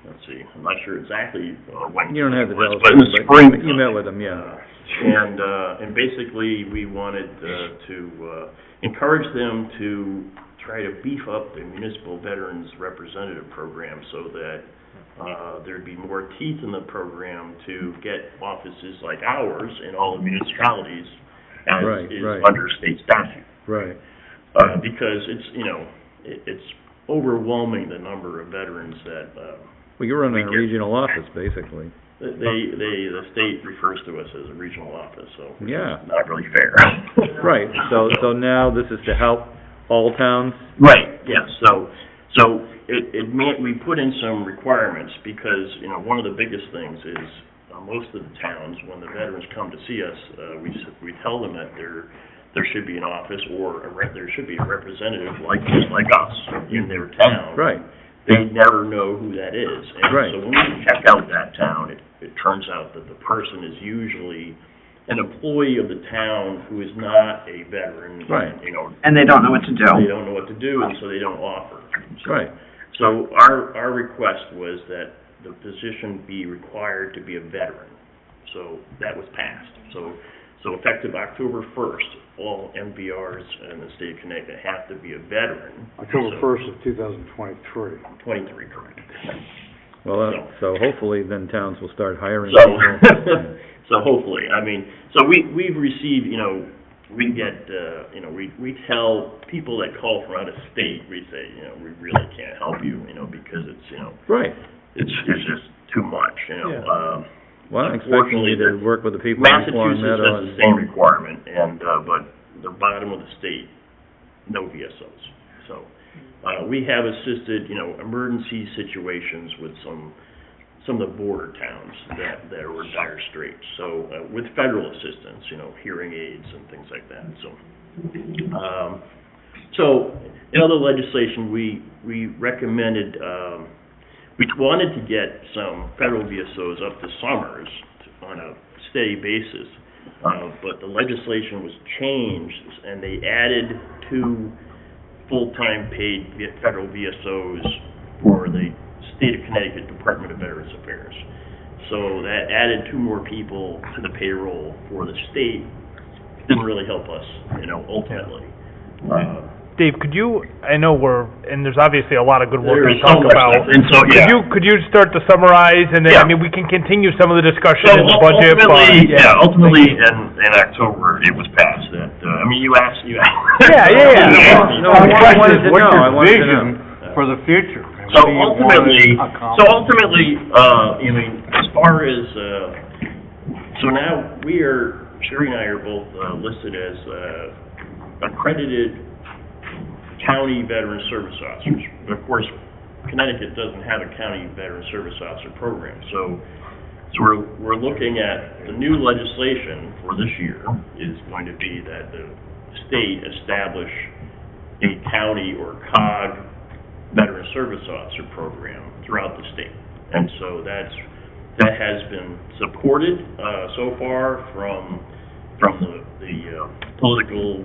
let's see, I'm not sure exactly when. You don't have the it was, details, but in the spring. you met with them, yeah. And basically, we wanted to encourage them to try to beef up the Municipal Veterans Representative Program so that there'd be more teeth in the program to get offices like ours in all the municipalities as is under state statute. Right. Because it's overwhelming the number of veterans that well, you're running a regional office, basically. The state refers to us as a regional office, so yeah, it's not really fair. Right. So now this is to help all towns. Right. Yeah. So it meant we put in some requirements because one of the biggest things is most of the towns, when the veterans come to see us, we tell them that there should be an office or there should be a representative like us in their town. Right. They never know who that is. And right. So when we check out that town, it turns out that the person is usually an employee of the town who is not a veteran. Right. And they don't know what to do. They don't know what to do, and so they don't offer. Right. So our request was that the position be required to be a veteran. So that was passed. So effective October 1st, all MVRs in the state of Connecticut have to be a veteran. October 1st of 2023. 23, correct. Well, so hopefully then towns will start hiring So, people. so hopefully, so we've received, we get, we tell people that call from out of state, we say, we really can't help you, because it's, right. It's just too much, Yeah. Well, I'm expecting you to work with the people in Massachusetts Meadow has the same requirement, but the bottom of the state, no VSOs. So, we have assisted, emergency situations with some of the border towns that were in dire straits. So, with federal assistance, hearing aids and things like that. So, in other legislation, we recommended, we wanted to get some federal VSOs up to Summers on a steady basis, but the legislation was changed, and they added 2 full-time paid federal VSOs for the State of Connecticut Department of Veterans Affairs. So that added 2 more people to the payroll for the state. Didn't really help us, ultimately. Dave, I know there's obviously a lot of good work to talk much about. And so, yeah. Could you start to summarize, and then, Yeah. we can continue some of the discussion So in the budget. ultimately in October, it was passed that, you asked. Yeah. No, I wanted to know. I wanted to know. For the future. So ultimately, as far as, so now Sherry and I are both listed as accredited county veteran service officers. But of course, Connecticut doesn't have a county veteran service officer program. So we're looking at the new legislation for this year is going to be that the state establish a county or COG veteran service officer program throughout the state. And so that has been supported so far from the political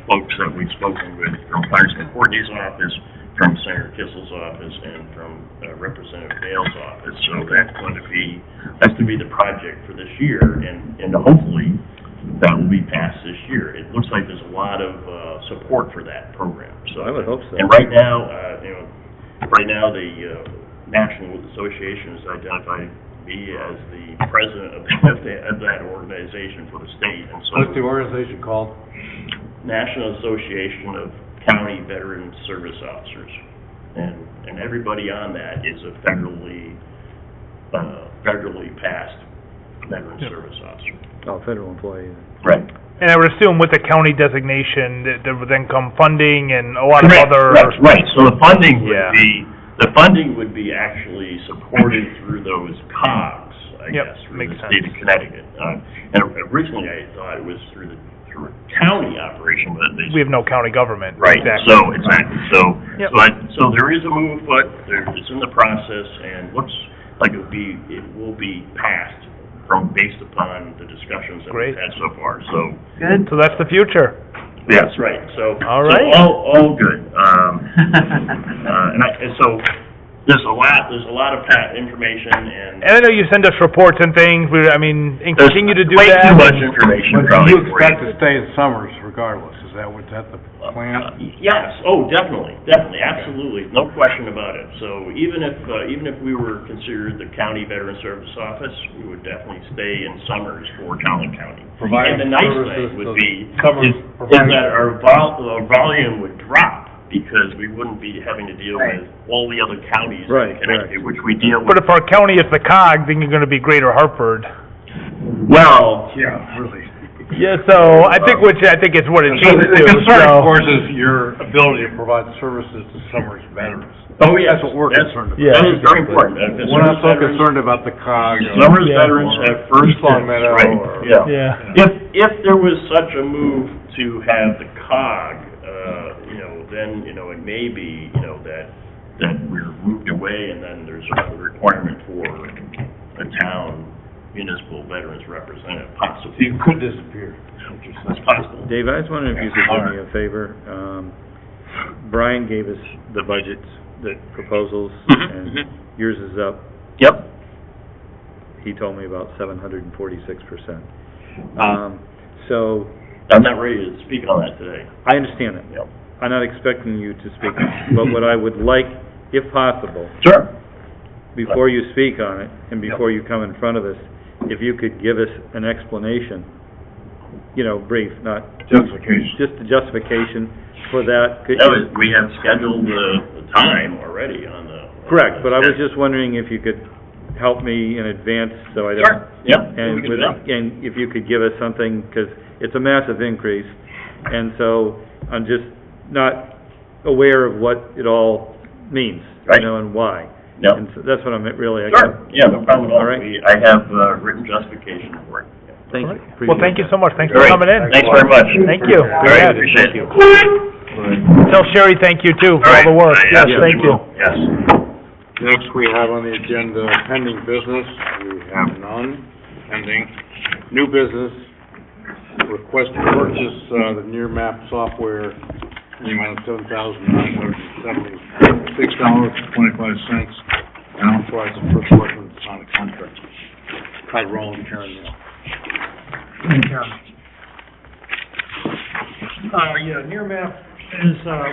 folks that we've spoken with from Congressman Courtney's office, from Senator Kissel's office, and from Representative Dale's office. So that's going to be the project for this year, and hopefully that will be passed this year. It looks like there's a lot of support for that program. So I would hope so. And right now, the National Association has identified me as the president of that organization for the state, and so What's the organization called? National Association of County Veteran Service Officers, and everybody on that is a federally passed veteran service officer. Oh, federal employee. Right. And I would assume with the county designation, there would then come funding and a lot of other... Right, so the funding Yeah. would be actually supported through those COGS, I Yep, guess, through makes the state of Connecticut. And originally I thought it was through a county operation, but they... We have no county government. Right, Exactly. so, Yep. so there is a move, but it's in the process, and looks like it will be passed based upon the discussions that we've Great. had so far, so... Good. So that's the future. That's right, so... All right. So all good. And so, there's a lot of information, and... And I know you send us reports and things, and There's continue to do way that. too much information, But probably, you for expect to stay in Summers regardless, is that the plan? Yes, definitely, absolutely, no question about it. So even if we were considered the county veteran service office, we would definitely stay in Summers for Talon County. Providing And the nice services thing to would be, Summers is providing- that our volume would drop, because we wouldn't be having to deal with all the other counties Right, in Connecticut, which we deal with. But if our county is the COG, then you're going to be Greater Hartford. Well, Yeah, really. Yeah, so I think it's what it So needs the to. concern, so- of course, is your ability to provide services to Summers veterans. oh, yes. That's what we're concerned about. Yeah. That is very important. We're not so concerned about the COG. Summers Yeah. veterans have first East Long dibs, Meadow right? or- If Yeah. there was such a move to have the COG, then, it may be, that we're moved away, and then there's a requirement for a town municipal veterans representative, possibly. You could disappear. That's possible. Dave, I was wondering if you could do me a favor. Brian gave us the budgets, the proposals, and yours is up. Yep. He told me about 746%. So, I'm not ready to speak on that today. I understand that. Yep. I'm not expecting you to speak, but what I would like, if possible, Sure. before you speak on it, and before you come in front of us, if you could give us an explanation, brief, not... Justification. Just the justification for that. We have scheduled the time already on the... Correct, but I was just wondering if you could help me in advance, so I don't... Sure, yep. And we can do that. and if you could give us something, because it's a massive increase, and so I'm just not aware of what it all means, Right. and why. Yep. And so that's what I'm really... Sure, yeah, no problem at all. All right. I have written justification for it. Thank you. Well, Appreciate thank you that. so much. Thanks All for right. coming in. Thanks very much. Thank you. All right, appreciate it. Tell Sherry thank you, too, for all the work. I Yes, absolutely thank you. will. Yes. Next, we have on the agenda pending business. We have none pending. New business, request to purchase the Near Map software in the amount of $7,976.25, and authorize the first selectman to sign a contract. Todd Rowland, Karen Neal. Near Map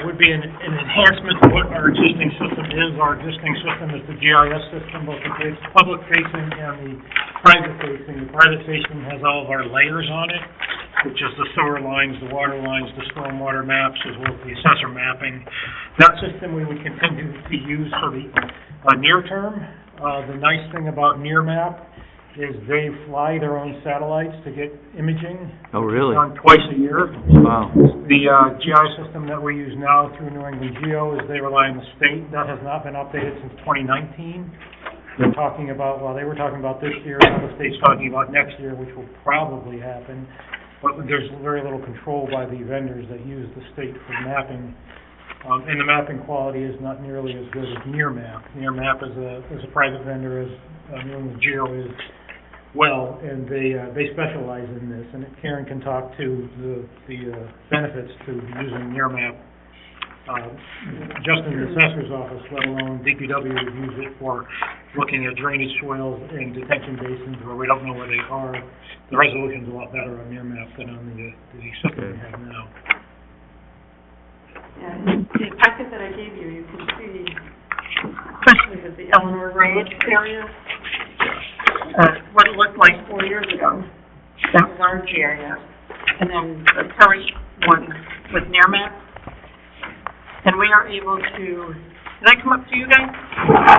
would be an enhancement to what our existing system is. Our existing system is the GIS system, both the public facing and the private facing. The private facing has all of our layers on it, which is the sewer lines, the water lines, the stormwater maps, as well as the assessor mapping. That system we would continue to use for the near term. The nice thing about Near Map is they fly their own satellites to get imaging. Oh, really? Done twice a year. Wow. The GI system that we use now through New England Geo is they rely on the state. That has not been updated since 2019. They're talking about, they were talking about this year, now the state's talking about next year, which will probably happen. But there's very little control by the vendors that use the state for mapping. And the mapping quality is not nearly as good as Near Map. Near Map is a private vendor, as New England Geo is. well, and they specialize in this, and Karen can talk to the benefits to using Nearmap, just in the assessor's office, let alone DPW would use it for looking at drainage swales and detention basins where we don't know where they are. The resolution's a lot better on Nearmap than on the system we have now. Yeah, in the packet that I gave you, you can see, especially with the Eleanor Road area, what it looked like 4 years ago. That was our GIS. And then the current one with Nearmap. And we are able to, can I come up to you guys?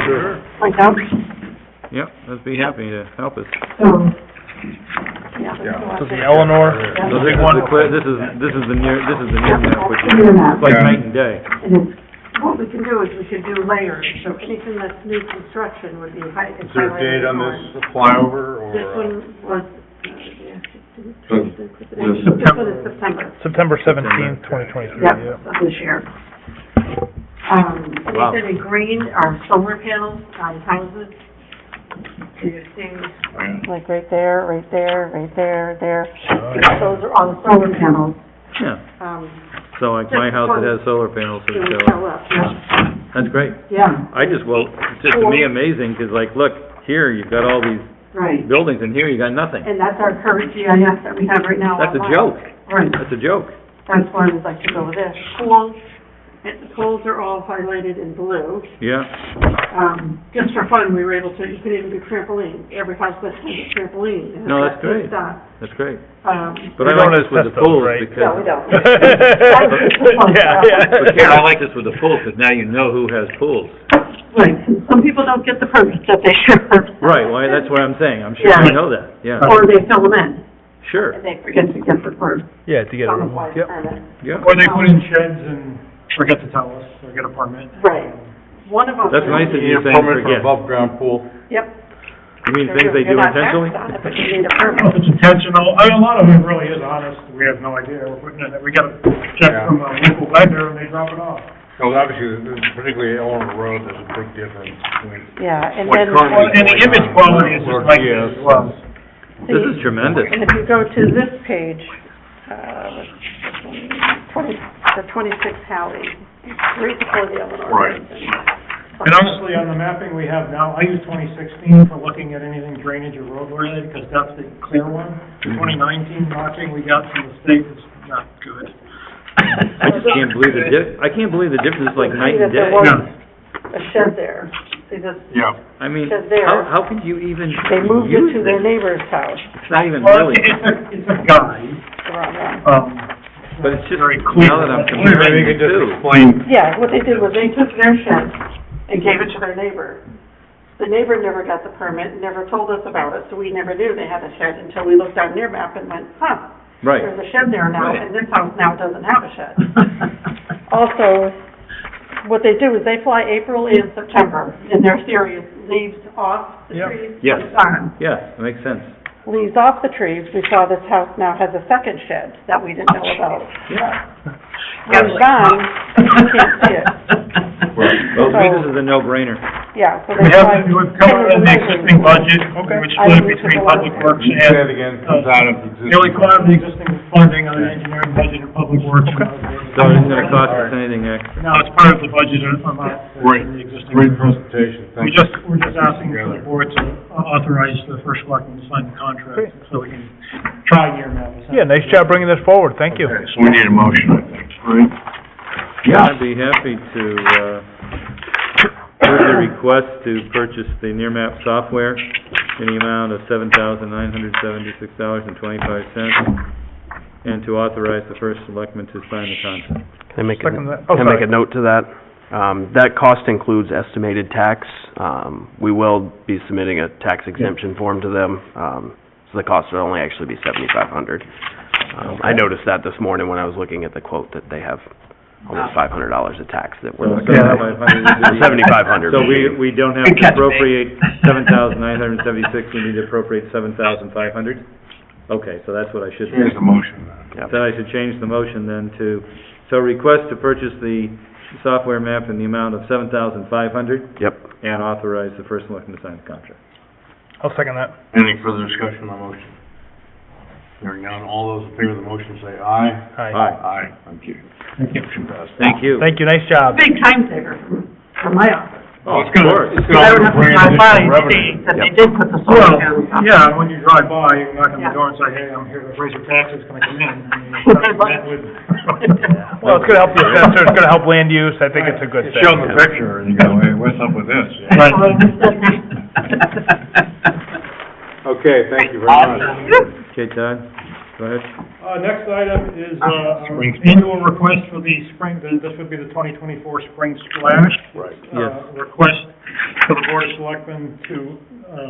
Sure. Like that? Yep, I'd be happy to help us. So, So the Eleanor, So this is the near map, which is like night and day. and what we can do is we can do layers, so anything that's new construction would be highlighted. Is there a date on this flyover, or? This one was, So- this one is September. September 17th, 2023, Yep, yeah. of this year. Wow. Anything in green are solar panels on houses. So you're seeing, like right there, right there, right there, there. Those are all the solar panels. Yeah, so like my house that has solar panels, They would would show show up. up, yeah. That's great. Yeah, It's just to me amazing, 'cause like, look, here you've got all these right. buildings and here you got nothing. And that's our current GIS that we have right now. That's a online. joke. Right. That's a joke. That's why we'd like to go with this. Pools, the pools are all highlighted in blue. Yeah, Just for fun, we were able to, you could even do trampoline. Every house that has a trampoline. has No, that's that great. dot. that's great. Um, But We I don't like this with the assess those, pools right? because. No, we don't. Yeah. But Karen, I like this with the pools, 'cause now you know who has pools. Right, some people don't get the permits that they should. Right, well, that's what I'm saying, I'm sure Yeah. you know that, yeah, Or they fill them in, sure, and they forget to get the permit. Yeah, to get a room, Someone yep. permit. yeah. Or they put in sheds and forget to tell us, or get a permit. Right. One of them. That's nice that You you're need a saying permit for forget. above ground pool? Yep. You mean things they do You're not intentionally? taxed on it, but you need a I don't know permit. if it's intentional, I mean, a lot of it really is honest, we have no idea, we're putting it, we got a check Yeah. from a local vendor and they drop it off. Because obviously, particularly Eleanor Road, there's a big difference between Yeah, and what then, currently Well, and the image quality is just like this as well. This is tremendous. and if you go to this page, what's this one? 26 Hallie, right before the Eleanor. Right. And honestly, on the mapping we have now, I use 2016 for looking at anything drainage or road related, because that's the clear one. The 2019 marking we got from the state is not good. I just can't believe I can't believe the difference is like night and day. There was a shed there. See this, Yeah. I mean, Says there. how could you even they moved it use to their this? neighbor's house. It's not even Well, really, it's a guide, The wrong one. but it's just, very clear. now that I'm Maybe comparing you the could just two. explain. Yeah, what they did was they took their shed and gave it to their neighbor. The neighbor never got the permit, never told us about it, so we never knew they had a shed until we looked on their map and went, huh, Right, there's a shed there now, Right. and this house now doesn't have a shed. Also, what they do is they fly April and September, and their theory is leaves off the Yep. trees, Yes. leaves on. yeah, that makes sense. Leaves off the trees, we saw this house now has a second shed that we didn't know about. Yeah. Leaves on, you can't see it. Well, to me, this is a no-brainer. Yeah, so We they have, fly. we've covered in the existing budget, which I split need to between go public on. works You say it and, again, comes out of existing. nearly quarter of the existing funding on the engineering budget and public works. So it isn't gonna cost us anything extra. No, it's part of the budget amount Great, in the existing. great presentation, thank you. We're just asking for the board to authorize the first selectman to sign the contract, so we can try Nearmap. Yeah, nice job bringing this forward, thank you. Okay, so we need a motion, I think, right? Yeah, I'd be happy to, move the request to purchase the Nearmap software in the amount of $7,976.25, and to authorize the first selectman to sign the contract. Can I make a, Second that. Oh, can I make sorry. a note to that? That cost includes estimated tax. We will be submitting a tax exemption form to them, so the cost will only actually be $7,500. I noticed that this morning when I was looking at the quote, that they have almost $500 of tax that we're looking at. $7,500. So we don't have to appropriate $7,976, we need to appropriate $7,500? Okay, so that's what I should do. Here's the motion. Yep. Then I should change the motion then to, so request to purchase the software map in the amount of $7,500 Yep. and authorize the first selectman to sign the contract. I'll second that. Any further discussion on the motion? Hearing none, all those in favor of the motion say aye. Aye. Aye. Thank you. Thank you. Motion passed. Thank you. Thank you, nice job. Big time saver for my office. Oh, it's gonna, it's I don't gonna have to drive by and revenue. see that they did put the solar panels up. Yeah, when you drive by, you knock on the Yeah. door and say, hey, I'm here to raise your taxes, can I come in? I mean, Good it's luck. met with. Well, it's gonna help the assessor, it's gonna help land use, I think it's a good thing. Show them the picture and you go, hey, what's up with this? Okay, thank you very much. Okay, Todd, go ahead. Next item is, Spring annual request for the spring, this would be the 2024 spring splash. Right. Yes. Request for the Board of Selectmen to,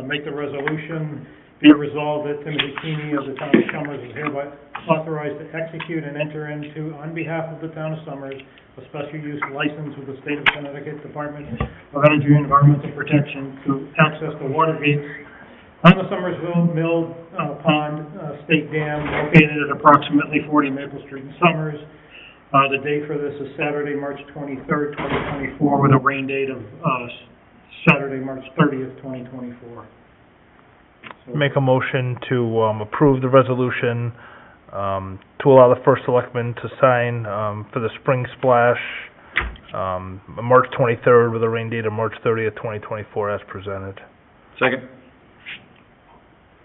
make the resolution, be it resolved that Timothy Keeney of the Town of Summers is hereby authorized to execute and enter into, on behalf of the Town of Summers, a special use license with the State of Connecticut Department of Energy and Environmental Protection to access the water gates on the Summersville Mill Pond State Dam located at approximately 40 Maple Street in Summers. The date for this is Saturday, March 23rd, 2024, with a rain date of Saturday, March 30th, 2024. So, Make a motion to, approve the resolution, to allow the first selectman to sign, for the spring splash, March 23rd with a rain date of March 30th, 2024 as presented. Second.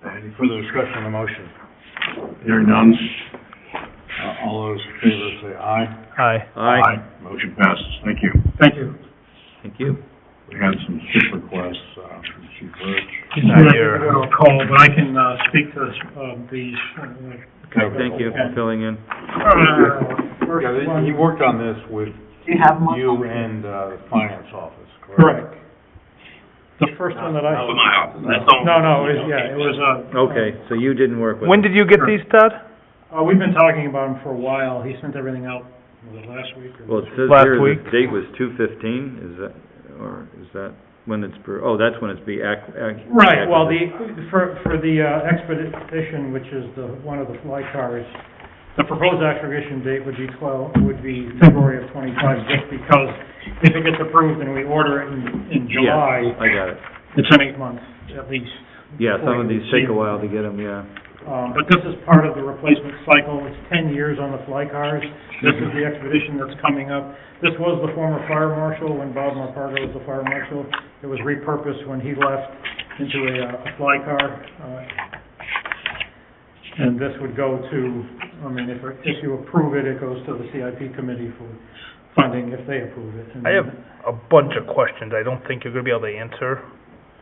Any further discussion on the motion? Hearing none, all those in favor say aye. Aye. Aye. Motion passes. Thank you. Thank you. Thank you. We had some SIP requests, from Chief Rich. He's not here. A call, but I can speak to these. Okay, thank you for filling in. First Yeah, one. he worked on this with Do you have them? you and, the finance office, correct? Correct. The first one that I. Not with my office, that's all. No, it was, Okay, so you didn't work with When did you get these, Todd? we've been talking about him for a while. He sent everything out, was it last week or? Well, it says Last here week. the date was 2/15, is that, or is that when it's, that's when it's Right, well, for the expedition, which is one of the fly cars, the proposed acquisition date would be February of 25, just because if it gets approved and we order it in July, Yeah, I got it. it's an 8 months at least. Yeah, before some of you these see take a it. while to get them, yeah. But this is part of the replacement cycle. It's 10 years on the fly cars. This is the expedition that's coming up. This was the former fire marshal when Bob Marpargo was the fire marshal. It was repurposed when he left into a fly car. And this would go to, if you approve it, it goes to the CIP committee for funding if they approve it. And I have a bunch of questions I don't think you're gonna be able to answer.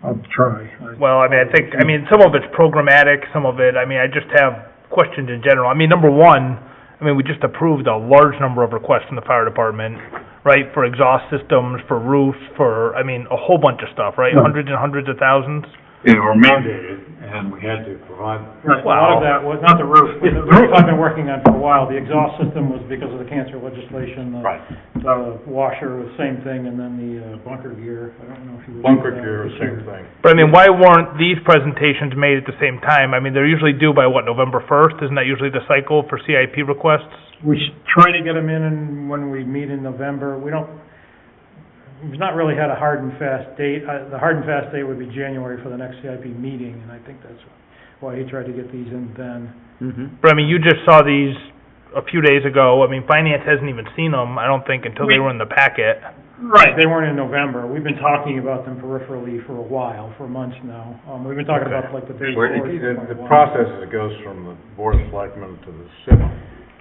I'll try. Well, some of it's programmatic, some of it, I just have questions in general. Number one, we just approved a large number of requests from the fire department, right, for exhaust systems, for roofs, for, a whole bunch of stuff, right? Right. Hundreds and hundreds of thousands? They were mandated, and we had to provide them. Right, a lot of that was, not the roof, but the roof I've been working on for a while. The exhaust system was because of the cancer legislation. Right. The washer was same thing, and then the bunker gear, I don't know if you. Bunker gear, same thing. But why weren't these presentations made at the same time? They're usually due by what, November 1st? Isn't that usually the cycle for CIP requests? We try to get them in and when we meet in November. We've not really had a hard and fast date. The hard and fast date would be January for the next CIP meeting, and I think that's why he tried to get these in then. Mm-hmm. But you just saw these a few days ago. Finance hasn't even seen them, I don't think, until they were in the packet. Right, they weren't in November. We've been talking about them peripherally for a while, for months now. We've been talking about like the big Where boards the for quite a while. process is it goes from the Board of Selectmen to the SIP,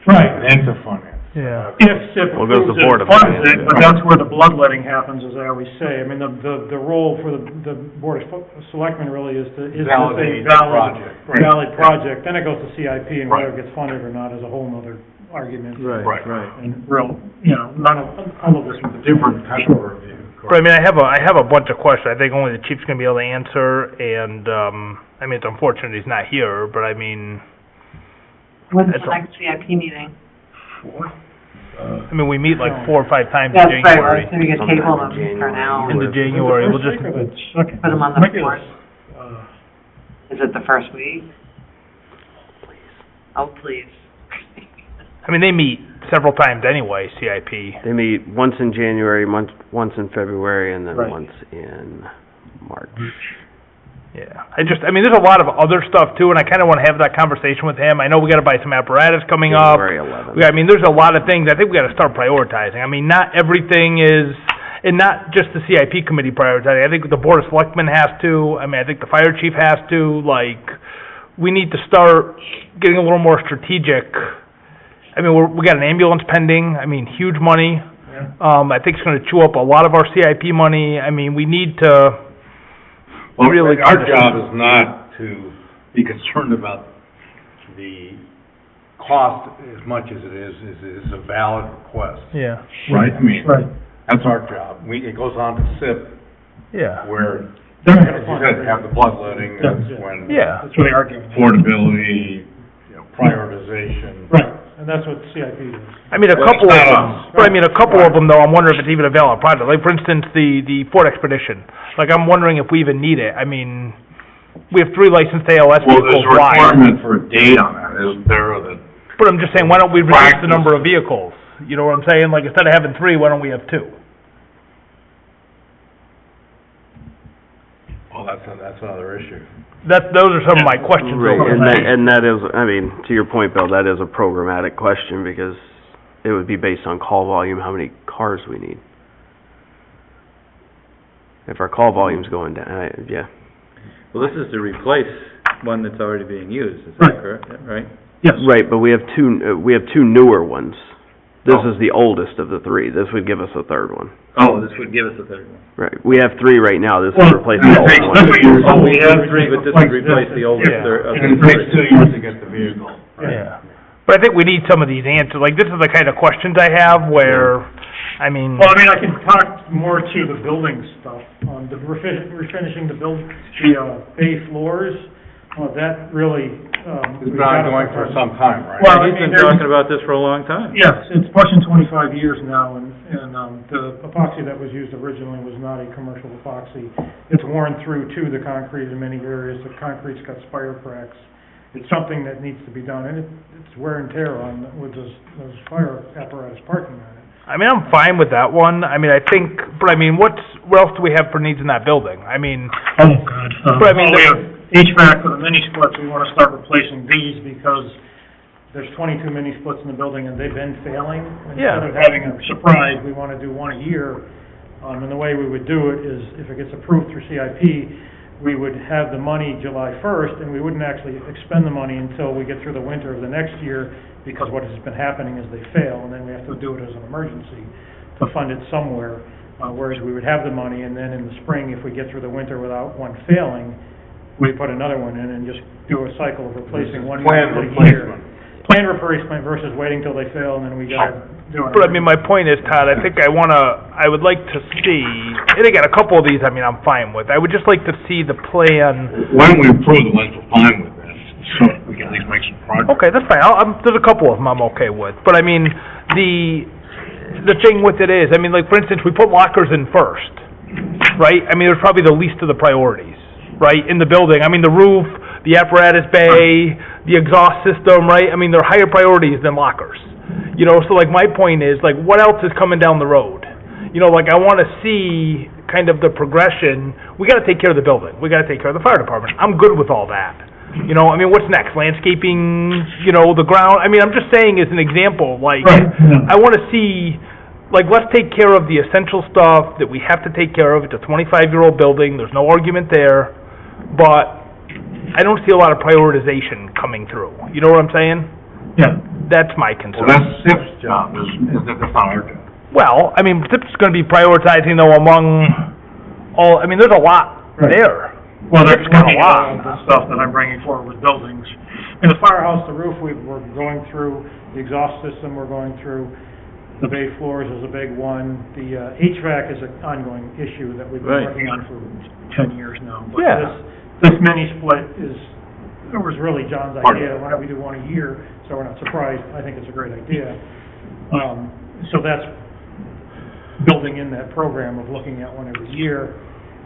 Right. and then to finance. Yeah. If SIP Well, it goes to approves it, Board of funds Finance, it, but that's where the bloodletting happens, as I always say. The role for the Board of Selectmen really is to Validate say the project. Right. Valid project, then it goes to CIP, and Right. whether it gets funded or not is a whole nother argument. Right, Right. right. And all of this is different. Type of review. But I have a bunch of questions I think only the chief's gonna be able to answer, and, it's unfortunate he's not here, but When's That's the all. next CIP meeting? we meet like 4 or 5 times in That's right, January. so we get Sometime table in them for now. Into January, we'll just, Put them on the board. Is it the first week? Oh, please. they meet several times anyway, CIP. They meet once in January, once in February, and then Right. once in March. Yeah, I mean, there's a lot of other stuff too, and I kinda wanna have that conversation with him. I know we gotta buy some apparatus coming up. January 11th. I mean, there's a lot of things, I think we gotta start prioritizing. I mean, not everything is, and not just the CIP committee prioritizing. I think the Board of Selectmen has to, I mean, I think the fire chief has to, like, we need to start getting a little more strategic. I mean, we got an ambulance pending, I mean, huge money. I think it's gonna chew up a lot of our CIP money. I mean, we need to Well, really our job is not to be concerned about the cost as much as it is a valid request. Yeah, Right, I mean, Right. that's our job. It goes on to SIP, yeah, where They're you not gonna fund gotta it. have the bloodletting, that's Yeah. when yeah. That's what they argue. affordability, prioritization. Right, and that's what CIP does. I mean, a Well, couple it's of not them, us. but I mean, a couple of them though, I'm wondering if it's even a valid project. Like, for instance, the Ford Expedition. Like, I'm wondering if we even need it. I mean, we have 3 licensed ALS Well, there's vehicles. a Why? requirement for a date on that, isn't there, that But I'm just saying, why don't we reduce the number of vehicles? You know what I'm saying? Like, instead of having 3, why don't we have 2? well, that's another issue. Those are some of my questions. Right, over and that. that is, I mean, to your point, Bill, that is a programmatic question, because it would be based on call volume, how many cars we need. If our call volume's going down, yeah. Well, this is to replace one that's already being used, is that correct? Yeah, right? Yes. Right, but we have two newer ones. This is the oldest of the 3. This would give us a third one. Oh, this would give us a third one. Right, we have 3 right now, this Well, is replacing the old one. Oh, we have 3, but this would replace the older Yeah. third, And it takes 2 years to get the vehicle. Yeah. But I think we need some of these answers. Like, this is the kind of questions I have where, I mean, Well, I mean, I can talk more to the building stuff, the refinishing the bay floors, that really, It's we've been got to- ongoing for some time, right? Well, He's been talking about this for a long time. Yes, it's pushing 25 years now, and the epoxy that was used originally was not a commercial epoxy. It's worn through to the concrete in many areas, the concrete's got spire cracks. It's something that needs to be done, and it's wear and tear on, with those fire apparatus parking on it. I mean, I'm fine with that one. I mean, I think, but I mean, what else do we have for needs in that building? I mean, Oh, God. But I mean, We have HVAC for the mini splits, we wanna start replacing these because there's 22 mini splits in the building and they've been failing. Yeah. Instead of having a surprise, we wanna do one a year. And the way we would do it is, if it gets approved through CIP, we would have the money July 1st, and we wouldn't actually expend the money until we get through the winter of the next year, because what has been happening is they fail, and then we have to do it as an emergency to fund it somewhere. Whereas we would have the money, and then in the spring, if we get through the winter without one failing, we put another one in and just do a cycle of replacing one Planned a year. replacement. Planned replacement versus waiting till they fail, and then we gotta do it. but I mean, my point is, Todd, I think I would like to see, and again, a couple of these, I mean, I'm fine with. I would just like to see the plan. Why don't we approve the ones we're fine with then, so we can at least make some progress? Okay, that's fine. There's a couple of them I'm okay with, but I mean, the thing with it is, I mean, like, for instance, we put lockers in first, right? I mean, it was probably the least of the priorities, right, in the building. I mean, the roof, the apparatus bay, the exhaust system, right? I mean, they're higher priorities than lockers. You know, so like, my point is, like, what else is coming down the road? You know, like, I wanna see kind of the progression. We gotta take care of the building. We gotta take care of the fire department. I'm good with all that. You know, I mean, what's next? Landscaping, you know, the ground? I mean, I'm just saying as an example, like, Right, yeah. I wanna see, like, let's take care of the essential stuff that we have to take care of. It's a 25-year-old building, there's no argument there, but I don't see a lot of prioritization coming through. You know what I'm saying? Yeah. That's my concern. Well, that's SIP's job, that's not our job. Well, I mean, SIP's gonna be prioritizing though among all, I mean, there's a lot Right. there. Well, there's It's got a plenty lot. of the stuff that I'm bringing forward with buildings. In the firehouse, the roof, we're going through, the exhaust system we're going through, the bay floors is a big one, the HVAC is an ongoing issue that we've been Right. working on for 10 years now. But Yeah. this mini split it was really John's idea, why don't we do one a year, so we're not surprised, I think it's a great idea. So that's building in that program of looking at one every year.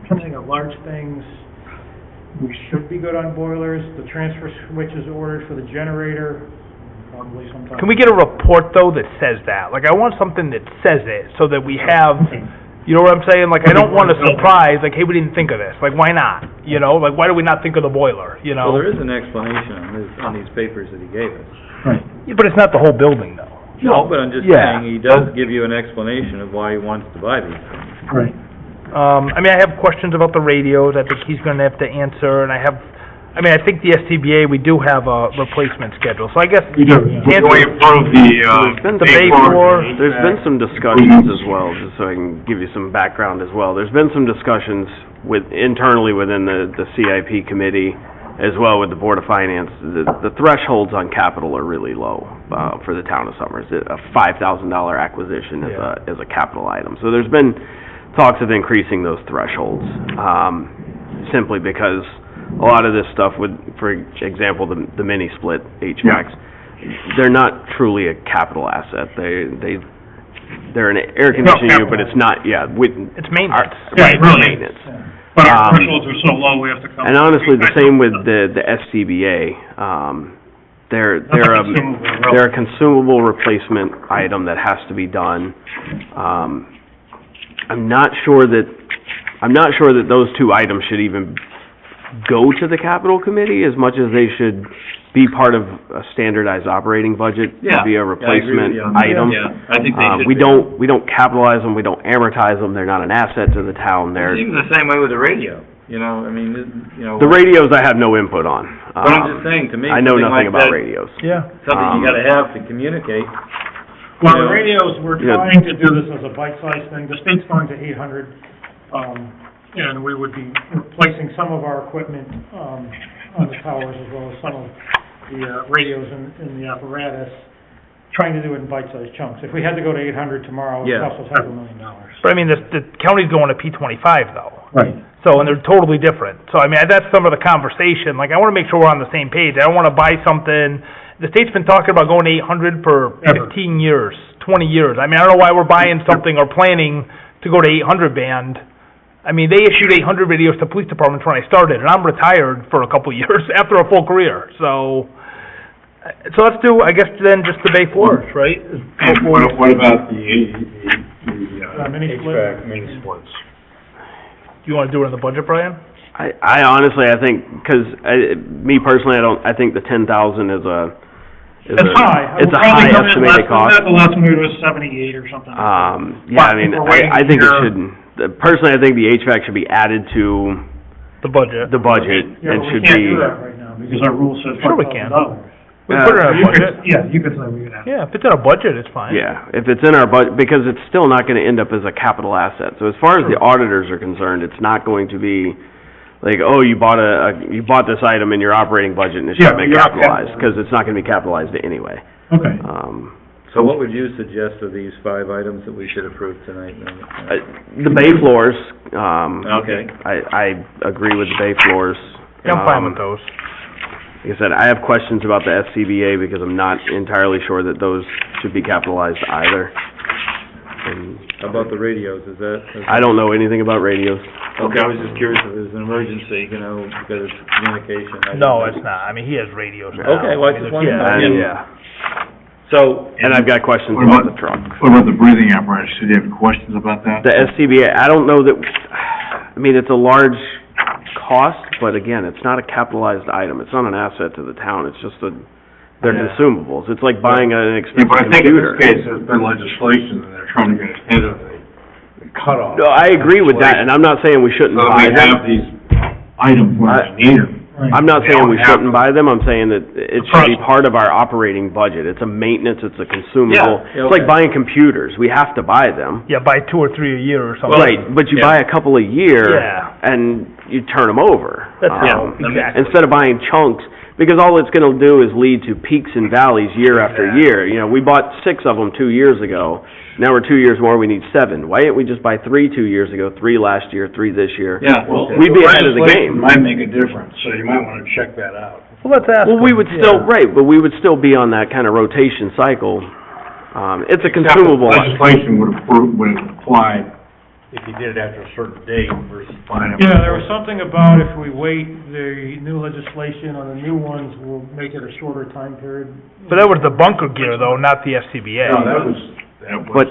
Something of large things, we should be good on boilers, the transfer switch is ordered for the generator, probably sometime. Can we get a report though that says that? Like, I want something that says it, so that we have, You know what I'm saying? Like, I don't want a surprise, like, hey, we didn't think of this. Like, why not? You know, like, why do we not think of the boiler, you know? Well, there is an explanation on these papers that he gave us. Right. Yeah, but it's not the whole building, though. No, but I'm just Yeah. saying, he does give you an explanation of why he wants to buy these things. Right. I mean, I have questions about the radios, I think he's gonna have to answer, and I think the SCBA, we do have a replacement schedule, so I guess. We do, yeah. Answer- There's been The bay floor. There's been some discussions as well, just so I can give you some background as well. There's been some discussions internally within the CIP committee, as well with the Board of Finance. The thresholds on capital are really low, for the town of Summers. A $5,000 acquisition is a capital item. So there's been talks of increasing those thresholds, simply because a lot of this stuff would, for example, the mini split HVACs, they're not truly a capital asset. They're an air conditioning unit, but it's not, It's maintenance. Yeah, really. Maintenance. But our thresholds are so low, we have to come. And honestly, the same with the SCBA. They're a consumable replacement item that has to be done. I'm not sure that those two items should even go to the capital committee as much as they should be part of a standardized operating budget to be a replacement item. I think they should. We don't capitalize them, we don't amortize them, they're not an asset to the town, they're. It's even the same way with the radio. You know, I mean, you know. The radios I have no input on. But I'm just saying, to me, I know something nothing like about that, radios. Yeah. something you gotta have to communicate. Well, the radios, we're Yeah. trying to do this as a bite-sized thing. The state's going to 800, and we would be replacing some of our equipment, on the towers as well as some of the, radios in the apparatus, trying to do it in bite-sized chunks. If we had to go to 800 tomorrow, it Yeah. costs us $500,000. But I mean, the county's going to P25 though. Right. So, and they're totally different. So, I mean, that's some of the conversation. Like, I wanna make sure we're on the same page. I don't wanna buy something, the state's been talking about going to 800 for Ever. 15 years, 20 years. I mean, I don't know why we're buying something or planning to go to 800 band. I mean, they issued 800 radios to police departments when I started, and I'm retired for a couple years after a full career, so let's do, I guess, then just the bay floors, right? What about the Mini split? mini splits? You wanna do it in the budget, Brian? I honestly, I think, me personally, I think the 10,000 is It's high. It's a high estimated cost. The last one we was 78 or something. Yeah, I mean, I think it should, personally, I think the HVAC should be added to The budget. the budget Yeah, and but we should can't be. do that right now, because our rule says Sure we can. $5,000. We put it in our You could- budget. Yeah, you could say we could have. Yeah, if it's in our budget, it's fine. Yeah, if it's in our budget, because it's still not gonna end up as a capital asset. So as far as the auditors are concerned, it's not going to be like, oh, you bought this item in your operating budget and it should Yeah, be you're not capitalized, because it's not gonna be capitalized anyway. Okay. So what would you suggest of these 5 items that we should approve tonight? The bay floors, Okay. I agree with the bay floors. Yeah, I'm fine with those. Like I said, I have questions about the SCBA because I'm not entirely sure that those should be capitalized either. And How about the radios, is that? I don't know anything about radios. Okay, I was just curious if there's an emergency, you know, because it's communication. I No, didn't it's not. I mean, he has radios now. Okay, well, I just wanted to know. And, Yeah. So, and I've got questions What about about- the truck. What about the breathing apparatus? Do you have questions about that? The SCBA, I don't know that, I mean, it's a large cost, but again, it's not a capitalized item. It's not an asset to the town. It's just they're Yeah. consumables. It's like buying an Yeah, expensive but I think in computer. this case, there's been legislation and they're trying to get ahead of the cutoff. No, I agree with that, and I'm not saying we shouldn't So buy we them. have these items when we need them. I'm not saying we They don't have shouldn't buy them, I'm saying that it should be part of our operating budget. It's a maintenance, it's a consumable. Yeah, It's like okay. buying computers, we have to buy them. Yeah, buy 2 or 3 a year or something. Right, but you buy a couple a year, Yeah. and you turn them over. That's, Um, exactly. Instead of buying chunks, because all it's gonna do is lead to peaks and valleys year after year. You know, we bought 6 of them 2 years ago, now we're 2 years more, we need 7. Why didn't we just buy 3 2 years ago, 3 last year, 3 this year? Yeah, well, We'd be ahead of the legislation game. might make a difference, so you might wanna check that out. Well, let's ask Well, we him, would yeah. still, right, but we would still be on that kind of rotation cycle. It's a consumable. Legislation would apply if you did it after a certain date versus buying them. Yeah, there was something about if we wait, the new legislation on the new ones will make it a shorter time period. But that was the bunker gear though, not the SCBA. No, that was, But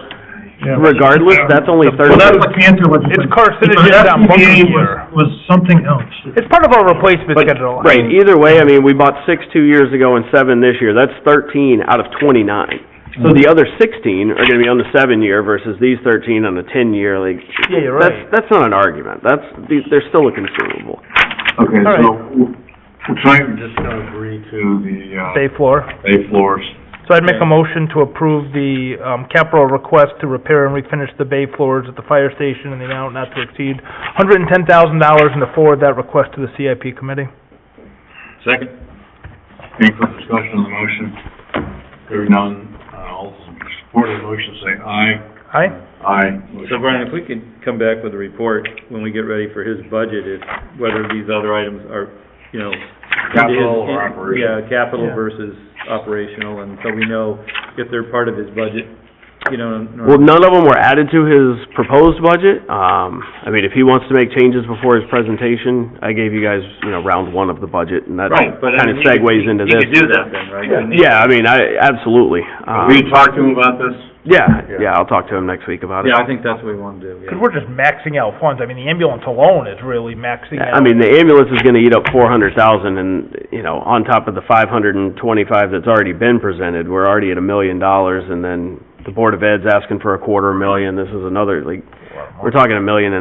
Yeah. regardless, that's only Well, that 30. was cancer legislation. It's carcinogen down SCBA Buckingham. was something else. It's part of our replacement schedule. Right, either way, I mean, we bought 6 2 years ago and 7 this year. That's 13 out of 29. So the other 16 are gonna be on the 7-year versus these 13 on the 10-year, like. Yeah, you're right. That's not an argument. They're still a consumable. Okay, All so, tonight we're just gonna agree to the, Bay floor. bay floors. So I'd make a motion to approve the, capital request to repair and refinish the bay floors at the fire station in the amount not to exceed $110,000 and to forward that request to the CIP committee. Second. Any further discussion on the motion? Hearing none, all those in support of the motion say aye. Aye? Aye. So Brian, if we could come back with a report when we get ready for his budget, if, whether these other items are, you know. Capital or operational? Yeah, capital Yeah. versus operational, and so we know if they're part of his budget, you know. Well, none of them were added to his proposed budget. I mean, if he wants to make changes before his presentation, I gave you guys, round 1 of the budget, and that Right, but I kind of mean, he could- segues into he this. could do that. Then, right? Yeah, I mean, absolutely. Will you talk to him about this? Yeah, I'll talk to him next week about it. Yeah, I think that's what we want to do, Because yeah. we're just maxing out funds. I mean, the ambulance alone is really maxing out. I mean, the ambulance is gonna eat up 400,000 and, on top of the 525 that's already been presented, we're already at $1 million, and then the Board of Ed's asking for $250,000, this is another, like, we're talking $1.5 million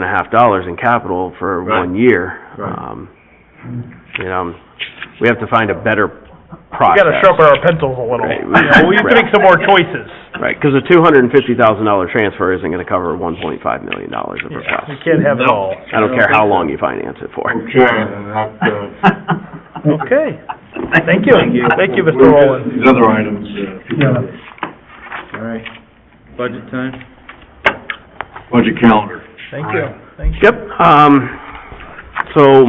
in capital for Right. 1 year. Right. We have to find a better We process. gotta sharpen our pencils a little. Right. We have to make some more choices. Right, because a $250,000 transfer isn't gonna cover $1.5 million of Yeah, we request. can't have it all. I don't care how long you finance it for. Okay, then that, Okay. Thank you. Thank you, Mr. we'll get Rowland. these other items, Yeah. All right, budget time? budget calendar. Thank you. Thank you. Yep, so,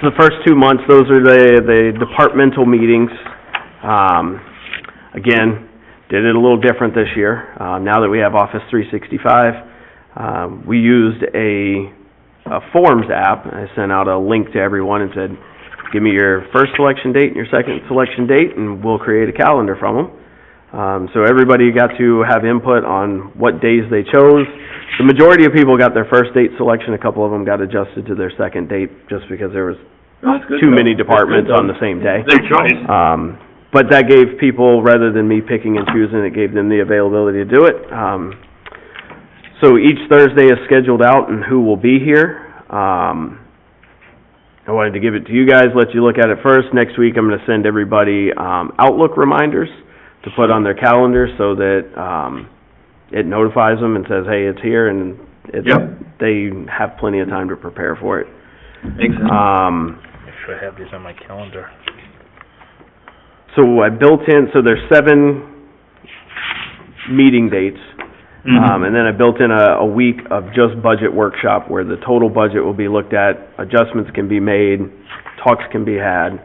the first 2 months, those are the departmental meetings. Again, did it a little different this year. Now that we have Office 365, we used a Forms app. I sent out a link to everyone and said, give me your first selection date and your second selection date, and we'll create a calendar from them. So everybody got to have input on what days they chose. The majority of people got their first date selection. A couple of them got adjusted to their second date just because there was too many departments on the same day. Their choice. But that gave people, rather than me picking and choosing, it gave them the availability to do it. So each Thursday is scheduled out and who will be here. I wanted to give it to you guys, let you look at it first. Next week, I'm gonna send everybody, Outlook reminders to put on their calendar so that, it notifies them and says, hey, it's here, and they have plenty of time to prepare for it. Makes sense. Make sure I have these on my calendar. So I built in, so there's 7 meeting dates. And then I built in a week of just budget workshop where the total budget will be looked at, adjustments can be made, talks can be had.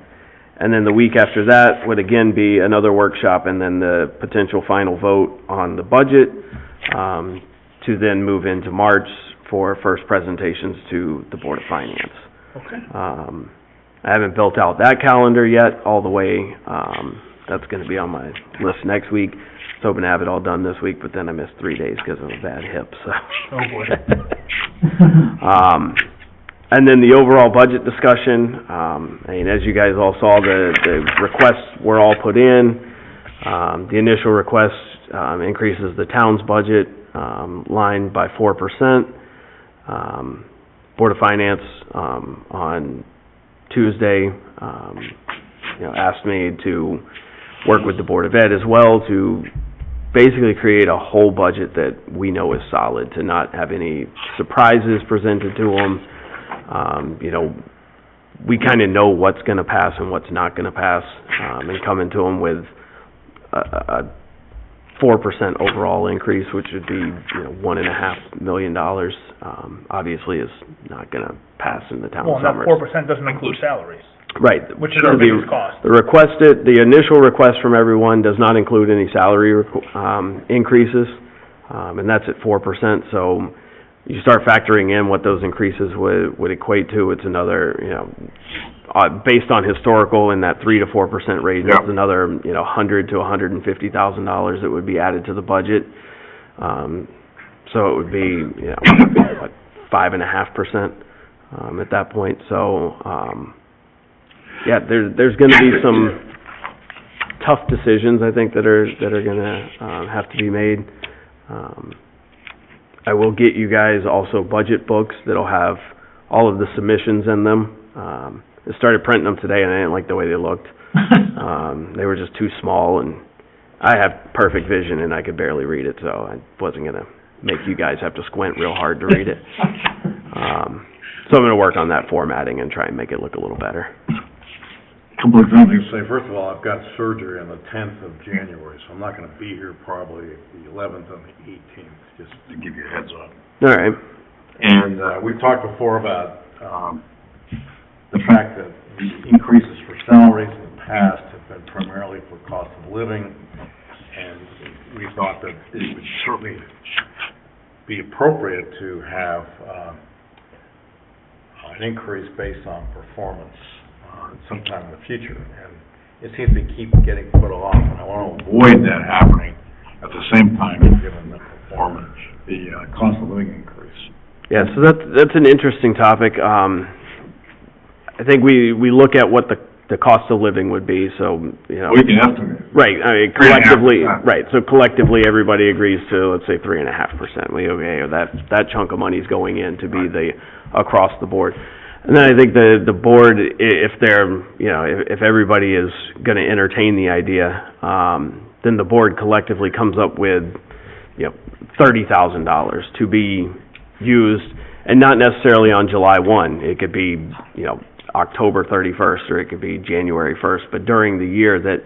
And then the week after that would again be another workshop and then the potential final vote on the budget, to then move into March for first presentations to the Board of Finance. Okay. I haven't built out that calendar yet all the way. That's gonna be on my list next week. I was hoping to have it all done this week, but then I missed 3 days because of a bad hip, so. Oh, boy. And then the overall budget discussion, as you guys all saw, the requests were all put in. The initial request, increases the town's budget, line by 4%. Board of Finance, on Tuesday, asked me to work with the Board of Ed as well to basically create a whole budget that we know is solid, to not have any surprises presented to them. We kind of know what's going to pass and what's not going to pass, and coming to them with a 4% overall increase, which would be, $1.5 million, obviously is not going to pass in the town Well, of and that Summers. 4% doesn't include salaries, Right. which is our biggest cost. The initial request from everyone does not include any salary increases, and that's at 4%, so you start factoring in what those increases would equate to, it's another, based on historical in that 3 to 4% range, Yeah. it's another, $100,000 to $150,000 that would be added to the budget. So it would be, what, 5.5%, at that point. So, yeah, there's gonna be some tough decisions, I think, that are gonna, have to be made. I will get you guys also budget books that'll have all of the submissions in them. I started printing them today, and I didn't like the way they looked. They were just too small, and I have perfect vision, and I could barely read it, so I wasn't gonna make you guys have to squint real hard to read it. So I'm gonna work on that formatting and try and make it look a little better. Couple of things to say. First of all, I've got surgery on the 10th of January, so I'm not gonna be here probably the 11th and the 18th, just to give you a heads up. All right. And, we've talked before about, the fact that the increases for salaries in the past have been primarily for cost of living, and we thought that it would certainly be appropriate to have, an increase based on performance, sometime in the future. And it seems to keep getting put off, and I want to avoid that happening at the same time, given the performance, the, cost of living increase. Yeah, so that's an interesting topic. I think we look at what the cost of living would be, so, We can estimate. Right, I mean, collectively, 3.5%. right, so collectively, everybody agrees to, let's say, 3.5%. That chunk of money's going in to be the, across the board. And then I think the board, if they're, if everybody is gonna entertain the idea, then the board collectively comes up with, $30,000 to be used, and not necessarily on July 1. It could be, October 31st, or it could be January 1st, but during the year that,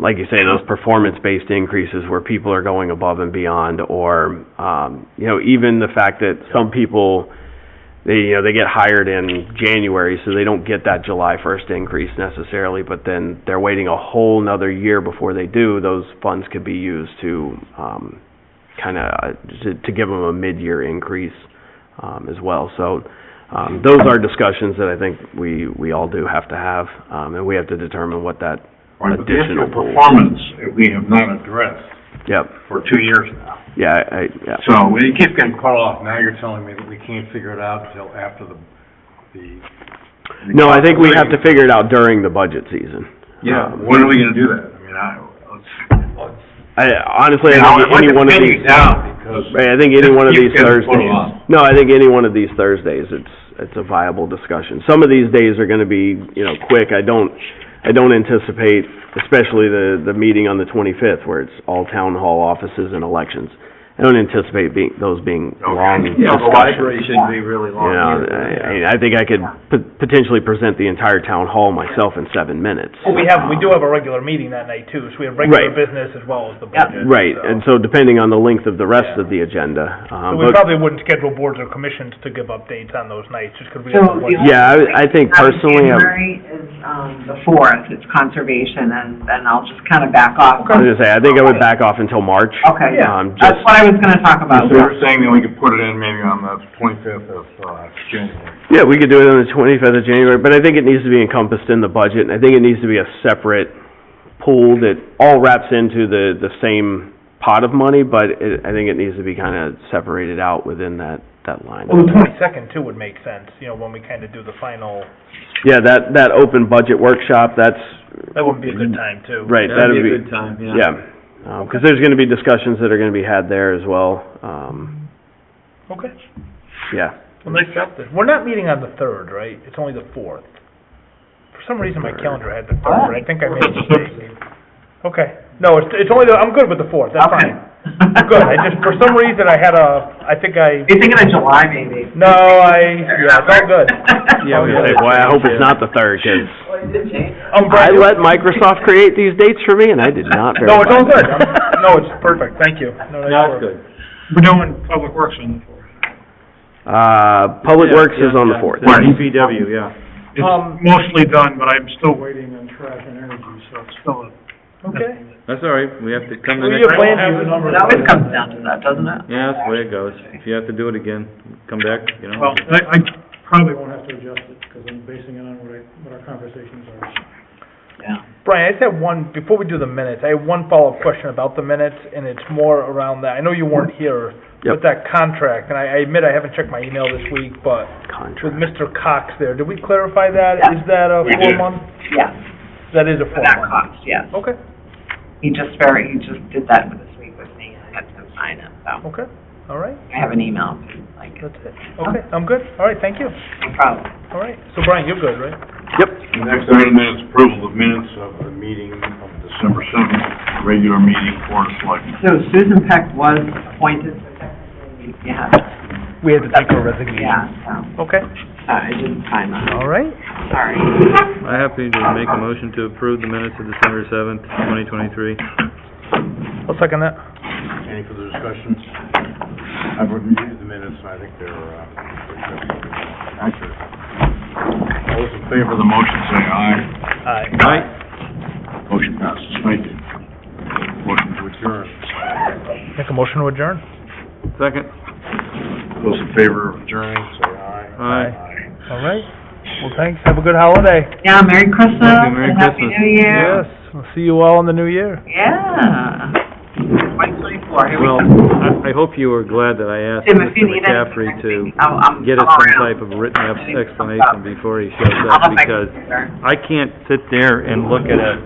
like you say, those performance-based increases where people are going above and beyond, or, even the fact that some people, they get hired in January, so they don't get that July 1st increase necessarily, but then they're waiting a whole nother year before they do. Those funds could be used to, to give them a mid-year increase, as well. So, those are discussions that I think we all do have to have, and we have to determine what that additional pool. Performance, we have not addressed. Yep. For 2 years now. Yeah, So, we keep getting cut off. Now you're telling me that we can't figure it out until after the No, I think we have to figure it out during the budget season. Yeah, when are we gonna do that? I mean, Honestly, I think any one of these. Right, I think any one of these Thursdays. No, I think any one of these Thursdays, it's a viable discussion. Some of these days are gonna be, quick. I don't anticipate, especially the meeting on the 25th, where it's all town hall offices and elections. I don't anticipate those being long discussions. Yeah, the library shouldn't be really long. I think I could potentially present the entire town hall myself in 7 minutes. Well, we do have a regular meeting that night too, so we have regular business as well as the budget. Right, and so depending on the length of the rest of the agenda. So we probably wouldn't schedule boards or commissions to give updates on those nights, just because we have the budget. Yeah, I think personally, January is, the 4th, it's conservation, and then I'll just kind of back off. I was gonna say, I think I would back off until March. Okay, that's what I was gonna talk about. So you're saying that we could put it in maybe on the 25th of, January? Yeah, we could do it on the 25th of January, but I think it needs to be encompassed in the budget, and I think it needs to be a separate pool that all wraps into the same pot of money, but I think it needs to be kind of separated out within that line. Well, the 22nd too would make sense, when we kind of do the final. Yeah, that open budget workshop, that wouldn't be a good time too. Right, That'd be a good time, yeah. Yeah. Because there's going to be discussions that are going to be had there as well. Okay. Yeah. Well, nice job then. We're not meeting on the 3rd, right? It's only the 4th. For some reason, my calendar had the 3rd, but I think I made a mistake. Okay. No, it's only I'm good with the 4th, that's fine. I'm good. For some reason, You're thinking of July, maybe? No, it's all good. Yeah, boy, I hope it's not the 3rd, because I let Microsoft create these dates for me, and I did not verify. No, it's all good. No, it's perfect. Thank you. No, That's good. We're doing Public Works on the 4th. Public Works is on the 4th. DPW, yeah. It's mostly done, but I'm still waiting on trash and energy, so it's still a... Okay. That's all right, we have to come to Well, the you next. plan It always comes down to that, doesn't it? Yeah, that's the way it goes. If you have to do it again, come back, Well, I probably won't have to adjust it, because I'm basing it on what our conversations are. Yeah. Brian, I just have one, before we do the minutes, I have one follow-up question about the minutes, and it's more around that, I know you weren't here, Yep. but that contract, and I admit I haven't checked my email this week, but with Mr. Cox there, did we clarify that? Yeah. Is that a We did. 4-month? Yes, That is a for that 4-month? cost, yes. Okay, He just did that this week with me, I had to sign it, so okay, all right, I have an email, like, that's it. Okay, I'm good, all right, thank you. no problem. All right, so Brian, you're good, right? Yep. The next item is approval of minutes of the meeting of December 7th, regular meeting, Board of Selectmen. So Susan Peck was appointed, so technically, yeah, We had to take her resignation. yeah, so, Okay, I didn't sign that, all right. sorry. I'm happy to make a motion to approve the minutes of December 7th, 2023. I'll second that. Any further discussions? I've reviewed the minutes, and I think they're accurate. All those in favor of the motion say aye. Aye. Aye. Motion passes. Thank you. Motion to adjourn. Make a motion to adjourn? Second. Those in favor of adjourning, say aye. Aye. All right, well, thanks, have a good holiday. Yeah, Merry Christmas, Thank you, Merry and Happy Christmas. New Year. Yes, we'll see you all in the new year. Yeah. 2024, here we Well, go. I hope you were glad that I asked Tim, if you Mr. need McCaffrey anything, to I'm get us I'm some around. type of written Anything comes explanation up. before he shows I'll up, look back because there. I can't sit there and look at a